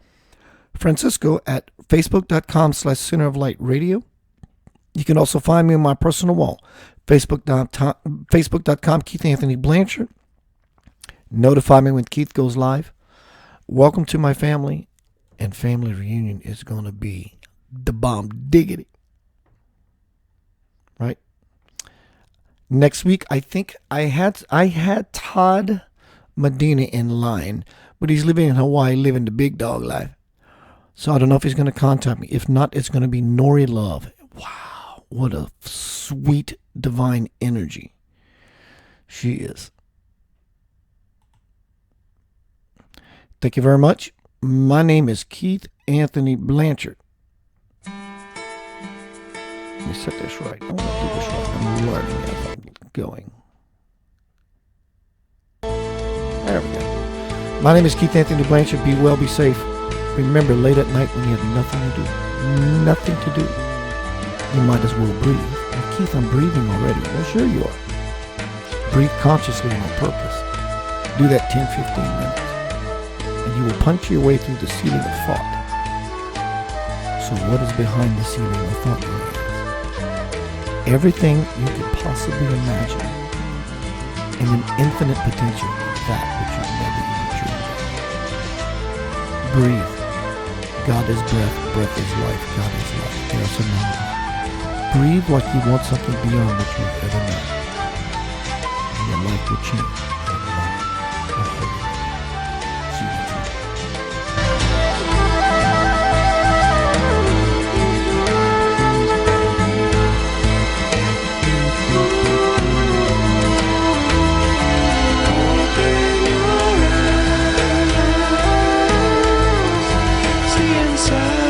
Francisco at facebook.com/centeroflightradio. You can also find me on my personal wall, facebook.com Keith Anthony Blanchard. Notify me when Keith goes live. Welcome to my family, and family reunion is going to be the bomb diggity. Right? Next week, I think I had Todd Medina in line, but he's living in Hawaii, living the big dog life. So I don't know if he's going to contact me. If not, it's going to be Nori Love. Wow, what a sweet divine energy she is. Thank you very much. My name is Keith Anthony Blanchard. Let me set this right. I want to do this right. I'm learning as I'm going. There we go. My name is Keith Anthony Blanchard. Be well, be safe. Remember, late at night when you have nothing to do, you might as well breathe. And Keith, I'm breathing already. Well, sure you are. Breathe consciously and on purpose. Do that 10-15 minutes. And you will punch your way through the ceiling of thought. So what is behind the ceiling of thought? Everything you could possibly imagine, and an infinite potential of that which you never even dreamed of. Breathe. God is breath, breath is life, God is life. They are synonymous. Breathe like you want something beyond what you've ever known. And your life will change in a moment. See you next week. See inside.